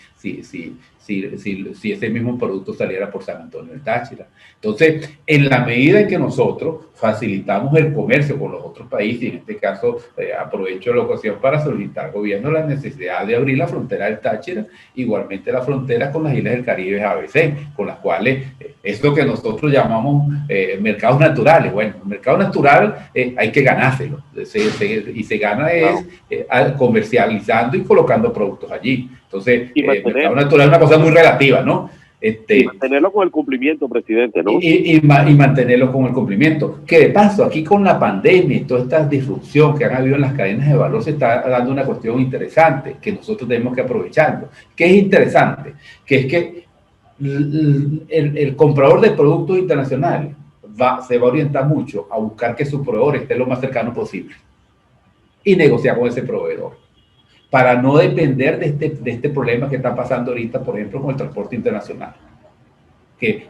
ese mismo producto saliera por San Antonio del Táchira. Entonces, en la medida en que nosotros facilitamos el comercio con los otros países, y en este caso aprovecho la ocasión para solicitar al gobierno la necesidad de abrir la frontera del Táchira, igualmente la frontera con las islas del Caribe ABC, con las cuales es lo que nosotros llamamos mercados naturales. Bueno, el mercado natural hay que ganárselo, y se gana comercializando y colocando productos allí. Entonces, el mercado natural es una cosa muy relativa, ¿no? Y mantenerlo con el cumplimiento, presidente, ¿no? Y mantenerlo con el cumplimiento. Que de paso, aquí con la pandemia y toda esta disrupción que han habido en las cadenas de valor, se está dando una cuestión interesante que nosotros tenemos que aprovecharlo. ¿Qué es interesante? Que es que el comprador de productos internacionales se va a orientar mucho a buscar que su proveedor esté lo más cercano posible y negociar con ese proveedor, para no depender de este problema que está pasando ahorita, por ejemplo, con el transporte internacional, que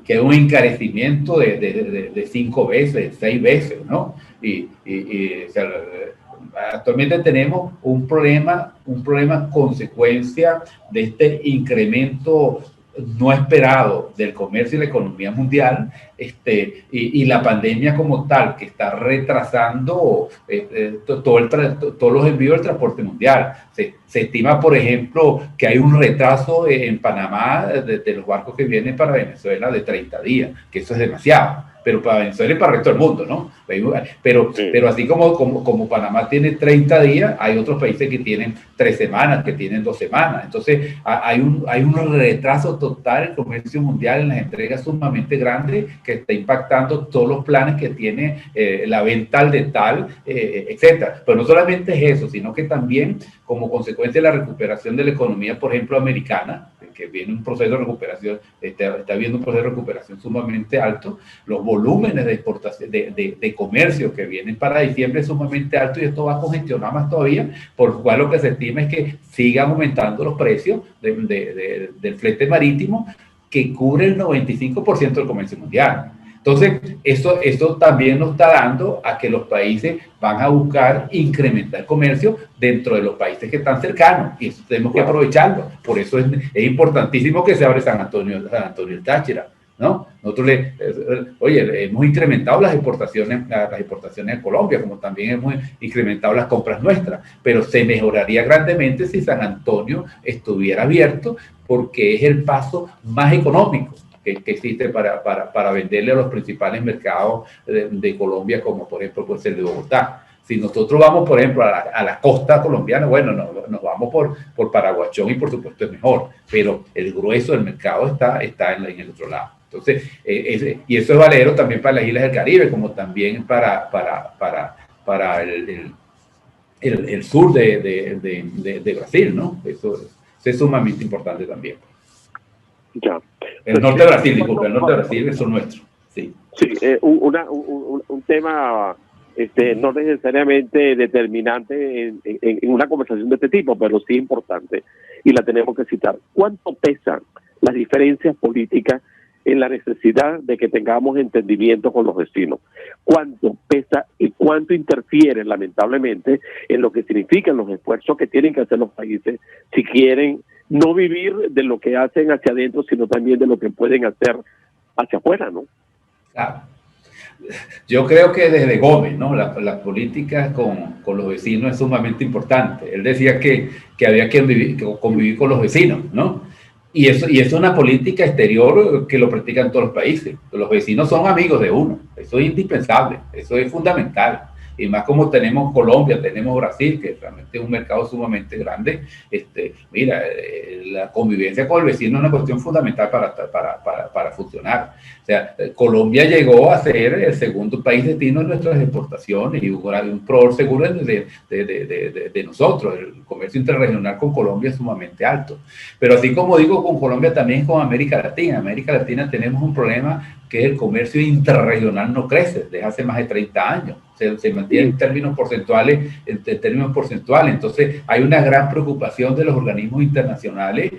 es un encarecimiento de 5 veces, 6 veces, ¿no? O sea, actualmente tenemos un problema consecuencia de este incremento no esperado del comercio y la economía mundial, y la pandemia como tal, que está retrasando todos los envíos del transporte mundial. Se estima, por ejemplo, que hay un retraso en Panamá de los barcos que vienen para Venezuela de 30 días, que eso es demasiado. Pero para Venezuela y para el resto del mundo, ¿no? Pero así como Panamá tiene 30 días, hay otros países que tienen 3 semanas, que tienen 2 semanas. Entonces, hay un retraso total en el comercio mundial, en las entregas sumamente grandes, que está impactando todos los planes que tiene la venta al detal, etcétera. Pero no solamente es eso, sino que también, como consecuencia de la recuperación de la economía, por ejemplo, americana, que viene un proceso de recuperación, está viendo un proceso de recuperación sumamente alto, los volúmenes de exportación, de comercio que vienen para diciembre es sumamente alto, y esto va a congestionar más todavía, por lo cual lo que se estima es que sigan aumentando los precios del flete marítimo, que cubre el 95% del comercio mundial. Entonces, esto también nos está dando a que los países van a buscar incrementar el comercio dentro de los países que están cercanos, y eso tenemos que aprovecharlo. Por eso es importantísimo que se abre San Antonio del Táchira, ¿no? Nosotros hemos incrementado las exportaciones de Colombia, como también hemos incrementado las compras nuestras, pero se mejoraría grandemente si San Antonio estuviera abierto, porque es el paso más económico que existe para venderle a los principales mercados de Colombia, como por ejemplo puede ser de Bogotá. Si nosotros vamos, por ejemplo, a la costa colombiana, bueno, nos vamos por Paraguachón, y por supuesto es mejor, pero el grueso del mercado está en el otro lado. Entonces, y eso es valero también para las islas del Caribe, como también para el sur de Brasil, ¿no? Eso es sumamente importante también. Ya. El norte de Brasil, disculpe, el norte de Brasil, eso es nuestro. Sí, sí, un tema no necesariamente determinante en una conversación de este tipo, pero sí importante, y la tenemos que citar. ¿Cuánto pesan las diferencias políticas en la necesidad de que tengamos entendimiento con los vecinos? ¿Cuánto pesa y cuánto interfiere, lamentablemente, en lo que significan los esfuerzos que tienen que hacer los países si quieren no vivir de lo que hacen hacia adentro, sino también de lo que pueden hacer hacia afuera, ¿no? Claro. Yo creo que desde Gómez, ¿no? La política con los vecinos es sumamente importante. Él decía que había que convivir con los vecinos, ¿no? Y eso es una política exterior que lo practican todos los países. Los vecinos son amigos de uno. Eso es indispensable, eso es fundamental. Y más como tenemos Colombia, tenemos Brasil, que realmente es un mercado sumamente grande. Mira, la convivencia con el vecino es una cuestión fundamental para funcionar. O sea, Colombia llegó a ser el segundo país destino de nuestras exportaciones y un proveedor seguro de nosotros. El comercio interregional con Colombia es sumamente alto. Pero así como digo con Colombia, también con América Latina. En América Latina tenemos un problema que el comercio interregional no crece desde hace más de 30 años. Se mantiene en términos porcentuales. Entonces, hay una gran preocupación de los organismos internacionales,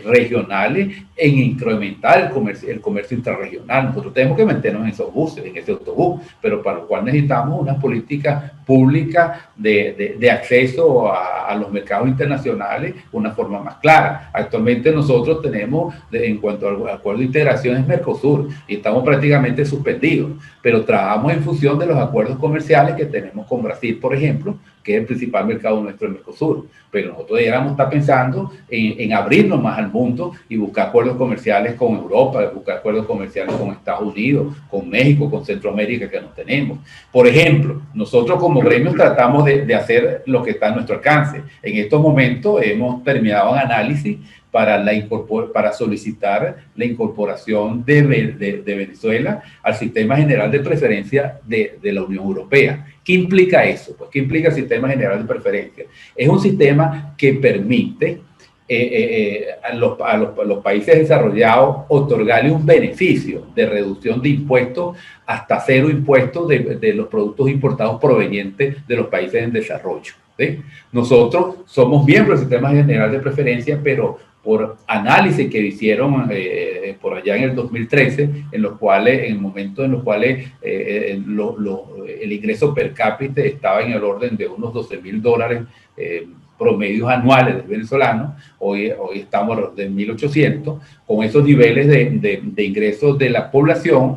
regionales, en incrementar el comercio interregional. Nosotros tenemos que meternos en esos buses, en ese autobús, pero para lo cual necesitamos una política pública de acceso a los mercados internacionales de una forma más clara. Actualmente nosotros tenemos, en cuanto al acuerdo de integración, es Mercosur, y estamos prácticamente suspendidos, pero trabajamos en función de los acuerdos comerciales que tenemos con Brasil, por ejemplo, que es el principal mercado nuestro en Mercosur. Pero nosotros deberíamos estar pensando en abrirnos más al mundo y buscar acuerdos comerciales con Europa, buscar acuerdos comerciales con Estados Unidos, con México, con Centroamérica, que no tenemos. Por ejemplo, nosotros como gremios tratamos de hacer lo que está a nuestro alcance. En estos momentos hemos terminado un análisis para solicitar la incorporación de Venezuela al Sistema General de Preferencia de la Unión Europea. ¿Qué implica eso? Pues, ¿qué implica el Sistema General de Preferencia? Es un sistema que permite a los países desarrollados otorgarle un beneficio de reducción de impuestos hasta cero impuestos de los productos importados provenientes de los países en desarrollo, ¿sí? Nosotros somos miembros del Sistema General de Preferencia, pero por análisis que hicieron por allá en el 2013, en el momento en los cuales el ingreso per cápita estaba en el orden de unos $12,000 promedios anuales del venezolano. Hoy estamos de 1.800. Con esos niveles de ingresos de la población,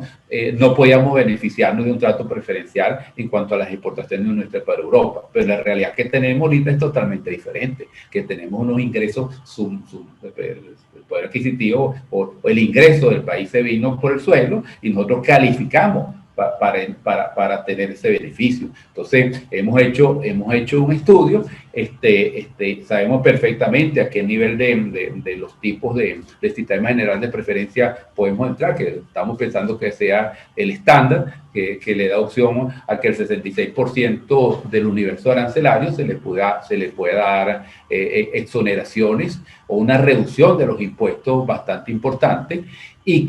no podíamos beneficiarnos de un trato preferencial en cuanto a las exportaciones de nuestra para Europa. Pero la realidad que tenemos ahorita es totalmente diferente, que tenemos unos ingresos, el poder adquisitivo o el ingreso del país se vino por el suelo y nosotros calificamos para tener ese beneficio. Entonces, hemos hecho un estudio, sabemos perfectamente a qué nivel de los tipos de sistema general de preferencia podemos entrar, que estamos pensando que sea el estándar, que le da opción a que el 66% del universo arancelario se le pueda dar exoneraciones o una reducción de los impuestos bastante importante, y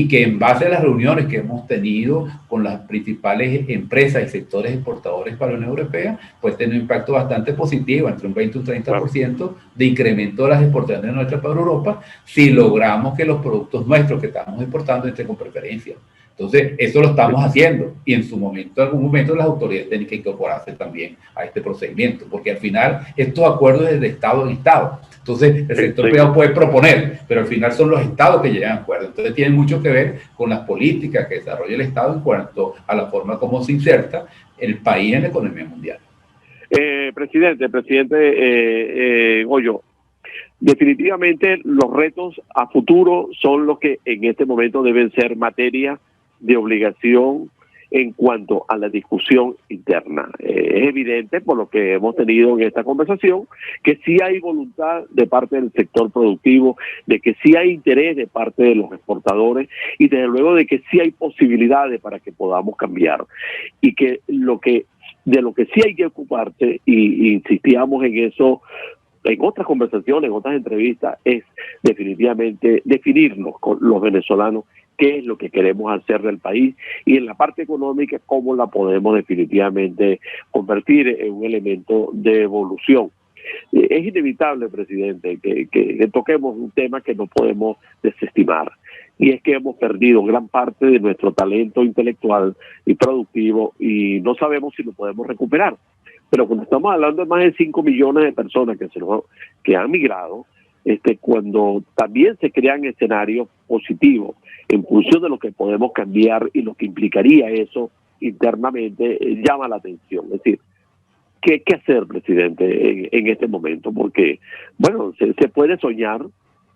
que en base a las reuniones que hemos tenido con las principales empresas y sectores exportadores para la Unión Europea, pues tiene un impacto bastante positivo, entre un 20 y un 30% de incremento de las exportaciones nuestras para Europa, si logramos que los productos nuestros que estamos exportando entren con preferencia. Entonces, eso lo estamos haciendo, y en algún momento las autoridades tienen que incorporarse también a este procedimiento, porque al final estos acuerdos es de Estado en Estado. Entonces, el sector privado puede proponer, pero al final son los Estados que llegan a acuerdo. Entonces, tiene mucho que ver con las políticas que desarrolla el Estado en cuanto a la forma como se inserta el país en la economía mundial. Presidente Goyo, definitivamente los retos a futuro son los que en este momento deben ser materia de obligación en cuanto a la discusión interna. Es evidente, por lo que hemos tenido en esta conversación, que sí hay voluntad de parte del sector productivo, de que sí hay interés de parte de los exportadores y desde luego de que sí hay posibilidades para que podamos cambiar. Y que de lo que sí hay que ocuparse, y insistíamos en eso en otras conversaciones, en otras entrevistas, es definitivamente definirnos con los venezolanos qué es lo que queremos hacer del país y en la parte económica cómo la podemos definitivamente convertir en un elemento de evolución. Es inevitable, presidente, que toquemos un tema que no podemos desestimar, y es que hemos perdido gran parte de nuestro talento intelectual y productivo y no sabemos si lo podemos recuperar. Pero cuando estamos hablando de más de 5 millones de personas que han migrado, cuando también se crean escenarios positivos en función de lo que podemos cambiar y lo que implicaría eso internamente, llama la atención. Es decir, ¿qué hacer, presidente, en este momento? Porque, bueno, se puede soñar,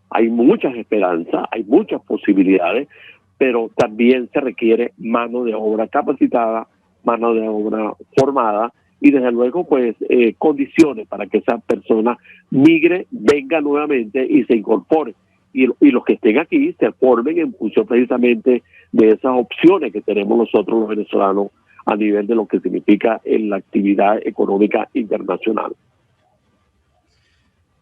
hay muchas esperanzas, hay muchas posibilidades, pero también se requiere mano de obra capacitada, mano de obra formada, y desde luego pues condiciones para que esa persona migre, venga nuevamente y se incorpore. Y los que estén aquí se formen en función precisamente de esas opciones que tenemos nosotros los venezolanos a nivel de lo que significa en la actividad económica internacional.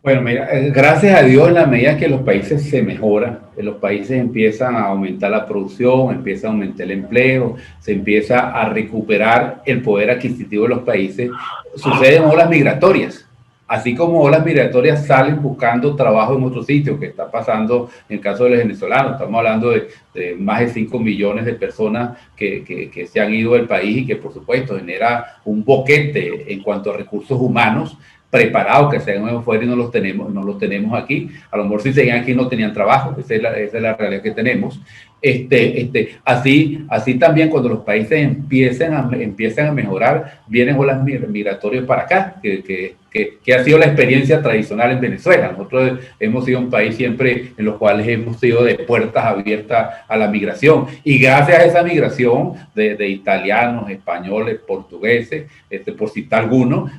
Bueno, mira, gracias a Dios, en la medida que los países se mejoran, que los países empiezan a aumentar la producción, empieza a aumentar el empleo, se empieza a recuperar el poder adquisitivo de los países, suceden olas migratorias. Así como olas migratorias salen buscando trabajo en otros sitios, que está pasando en el caso de los venezolanos. Estamos hablando de más de 5 millones de personas que se han ido del país y que, por supuesto, genera un boquete en cuanto a recursos humanos preparados que se han fuera y no los tenemos aquí. A lo mejor si seguían aquí no tenían trabajo, esa es la realidad que tenemos. Así también cuando los países empiezan a mejorar, vienen olas migratorias para acá, que ha sido la experiencia tradicional en Venezuela. Nosotros hemos sido un país siempre en los cuales hemos sido de puertas abiertas a la migración, y gracias a esa migración de italianos, españoles, portugueses, por citar algunos,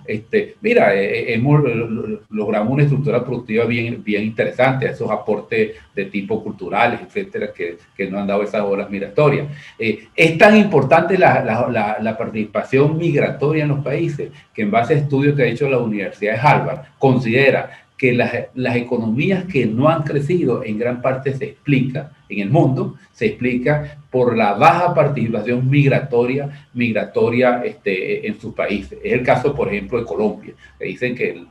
logramos una estructura productiva bien interesante, esos aportes de tipo culturales, etcétera, que nos han dado esas olas migratorias. Es tan importante la participación migratoria en los países que, en base a estudios que ha hecho la Universidad de Harvard, considera que las economías que no han crecido en gran parte se explica en el mundo, se explica por la baja participación migratoria en sus países. Es el caso, por ejemplo, de Colombia, que dicen que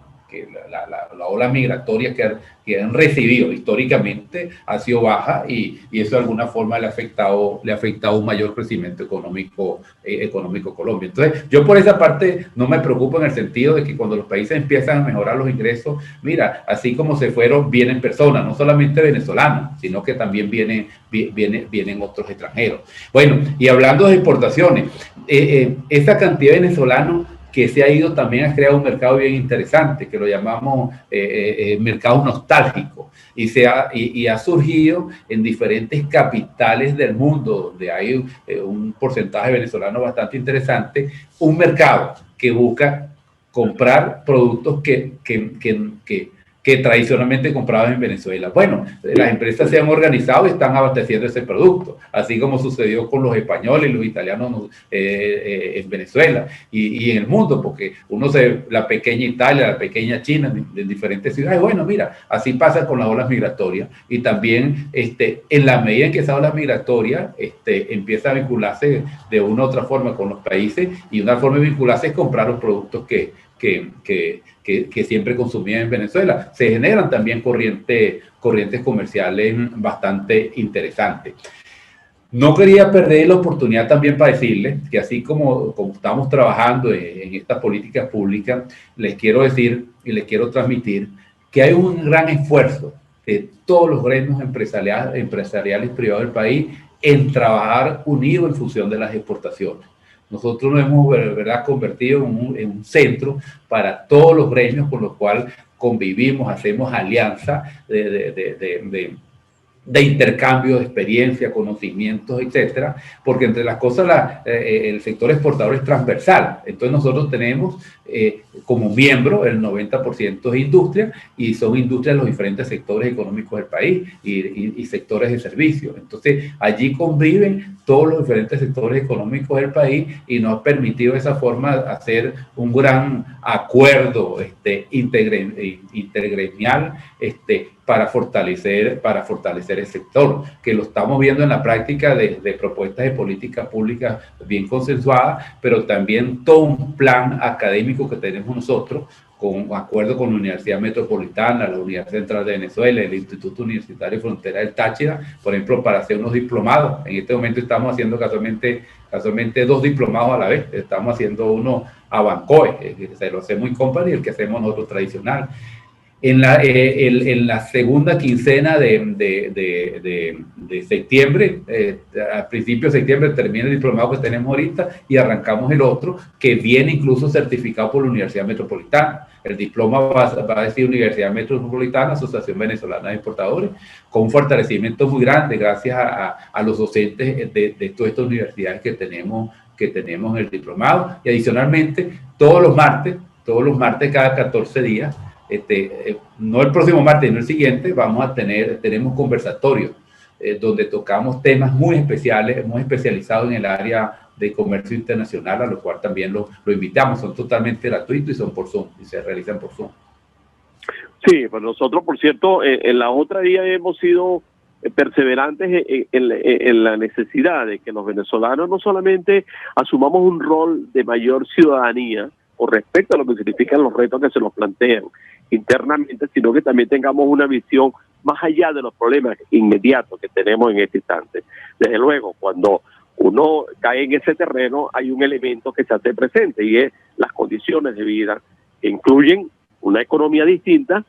la ola migratoria que han recibido históricamente ha sido baja, y eso de alguna forma le ha afectado un mayor crecimiento económico a Colombia. Entonces, yo por esa parte no me preocupo, en el sentido de que cuando los países empiezan a mejorar los ingresos, mira, así como se fueron, vienen personas, no solamente venezolanos, sino que también vienen otros extranjeros. Bueno, y hablando de exportaciones, esa cantidad de venezolanos que se ha ido también ha creado un mercado bien interesante, que lo llamamos mercado nostálgico, y ha surgido en diferentes capitales del mundo, donde hay un porcentaje venezolano bastante interesante, un mercado que busca comprar productos que tradicionalmente compraban en Venezuela. Bueno, las empresas se han organizado y están abasteciendo ese producto, así como sucedió con los españoles y los italianos en Venezuela y en el mundo, porque la pequeña Italia, la pequeña China, en diferentes ciudades. Bueno, mira, así pasa con las olas migratorias, y también en la medida en que esa ola migratoria empieza a vincularse de una u otra forma con los países, y una forma de vincularse es comprar los productos que siempre consumían en Venezuela. Se generan también corrientes comerciales bastante interesantes. No quería perder la oportunidad también para decirles que, así como estamos trabajando en estas políticas públicas, les quiero decir y les quiero transmitir que hay un gran esfuerzo de todos los gremios empresariales privados del país en trabajar unidos en función de las exportaciones. Nosotros nos hemos, ¿verdad?, convertido en un para todos los gremios con los cuales convivimos, hacemos alianza de intercambio de experiencia, conocimientos, etcétera, porque entre las cosas el sector exportador es transversal. Entonces nosotros tenemos como miembro el 90% de industria, y son industrias de los diferentes sectores económicos del país y sectores de servicios. Entonces allí conviven todos los diferentes sectores económicos del país, y nos ha permitido de esa forma hacer un gran acuerdo intergremial para fortalecer el sector, que lo estamos viendo en la práctica de propuestas de políticas públicas bien consensuadas, pero también todo un plan académico que tenemos nosotros, con acuerdo con la Universidad Metropolitana, la Universidad Central de Venezuela, el Instituto Universitario Frontera del Táchira, por ejemplo, para hacer unos diplomados. En este momento estamos haciendo casualmente 2 diplomados a la vez. Estamos haciendo uno a Bancoe, se lo hacemos en Company, y el que hacemos nosotros tradicional. En la segunda quincena de septiembre, a principios de septiembre, termina el diplomado que tenemos ahorita y arrancamos el otro, que viene incluso certificado por la Universidad Metropolitana. El diploma va a decir Universidad Metropolitana, Asociación Venezolana de Exportadores, con un fortalecimiento muy grande gracias a los docentes de todas estas universidades que tenemos en el diplomado. Y adicionalmente, todos los martes, cada 14 días, no el próximo martes, no el siguiente, tenemos conversatorios donde tocamos temas muy especiales, muy especializados en el área de comercio internacional, a lo cual también lo invitamos. Son totalmente gratuitos y son por Zoom, y se realizan por Zoom. Sí, pues nosotros, por cierto, en la otra día hemos sido perseverantes en la necesidad de que los venezolanos no solamente asumamos un rol de mayor ciudadanía con respecto a lo que significan los retos que se nos plantean internamente, sino que también tengamos una visión más allá de los problemas inmediatos que tenemos en este instante. Desde luego, cuando uno cae en ese terreno, hay un elemento que se hace presente, y es las condiciones de vida, que incluyen una economía distinta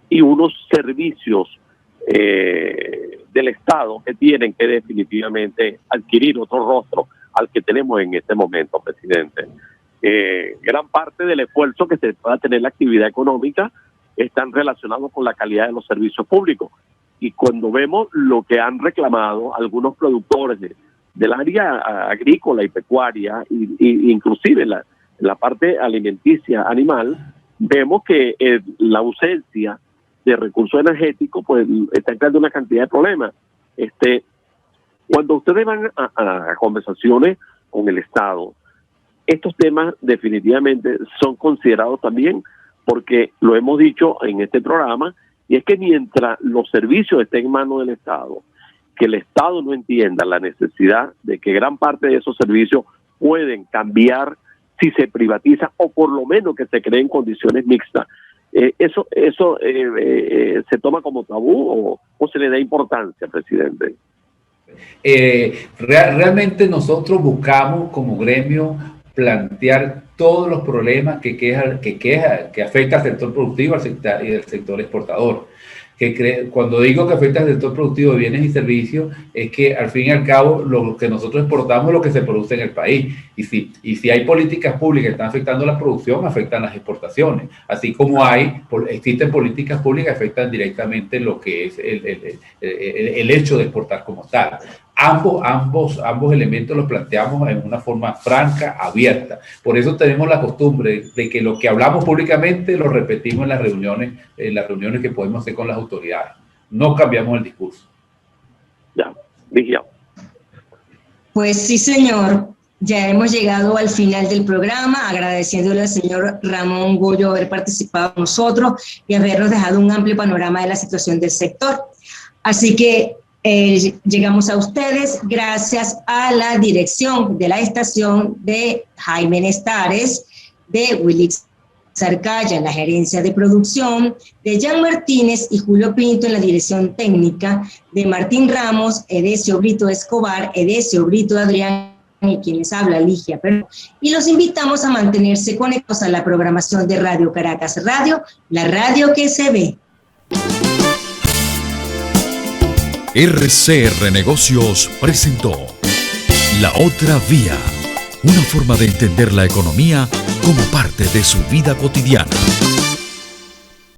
y unos servicios del Estado que tienen que definitivamente adquirir otro rostro al que tenemos en este momento, presidente. Gran parte del esfuerzo que se pueda tener la actividad económica están relacionados con la calidad de los servicios públicos. Y cuando vemos lo que han reclamado algunos productores del área agrícola y pecuaria, y inclusive la parte alimenticia animal, vemos que la ausencia de recursos energéticos pues está creando una cantidad de problemas. Cuando ustedes van a conversaciones con el Estado, estos temas definitivamente son considerados también, porque lo hemos dicho en este programa, y es que mientras los servicios estén en manos del Estado, que el Estado no entienda la necesidad de que gran parte de esos servicios pueden cambiar si se privatiza, o por lo menos que se creen condiciones mixtas, eso se toma como tabú o se le da importancia, presidente. Realmente nosotros buscamos como gremio plantear todos los problemas que afecta al sector productivo y al sector exportador. Cuando digo que afecta al sector productivo de bienes y servicios, es que al fin y al cabo lo que nosotros exportamos es lo que se produce en el país. Y si hay políticas públicas que están afectando la producción, afectan las exportaciones. Así como existen políticas públicas que afectan directamente lo que es el hecho de exportar como tal. Ambos elementos los planteamos en una forma franca, abierta. Por eso tenemos la costumbre de que lo que hablamos públicamente lo repetimos en las reuniones que podemos hacer con las autoridades. No cambiamos el discurso. Ya, dije. Pues sí, señor. Ya hemos llegado al final del programa, agradeciéndole al señor Ramón Goyo haber participado con nosotros y habernos dejado un amplio panorama de la situación del sector. Así que llegamos a ustedes gracias a la dirección de la estación de Jaime Nestares, de Wilix Sarcaya en la gerencia de producción, de Jan Martínez y Julio Pinto en la dirección técnica, de Martín Ramos, Edesio Brito Escobar, Edesio Brito Adrián y quienes habla Ligia Perú. Y los invitamos a mantenerse conectados a la programación de Radio Caracas Radio, la radio que se ve. RCR Negocios presentó La Otra Vía, una forma de entender la economía como parte de su vida cotidiana.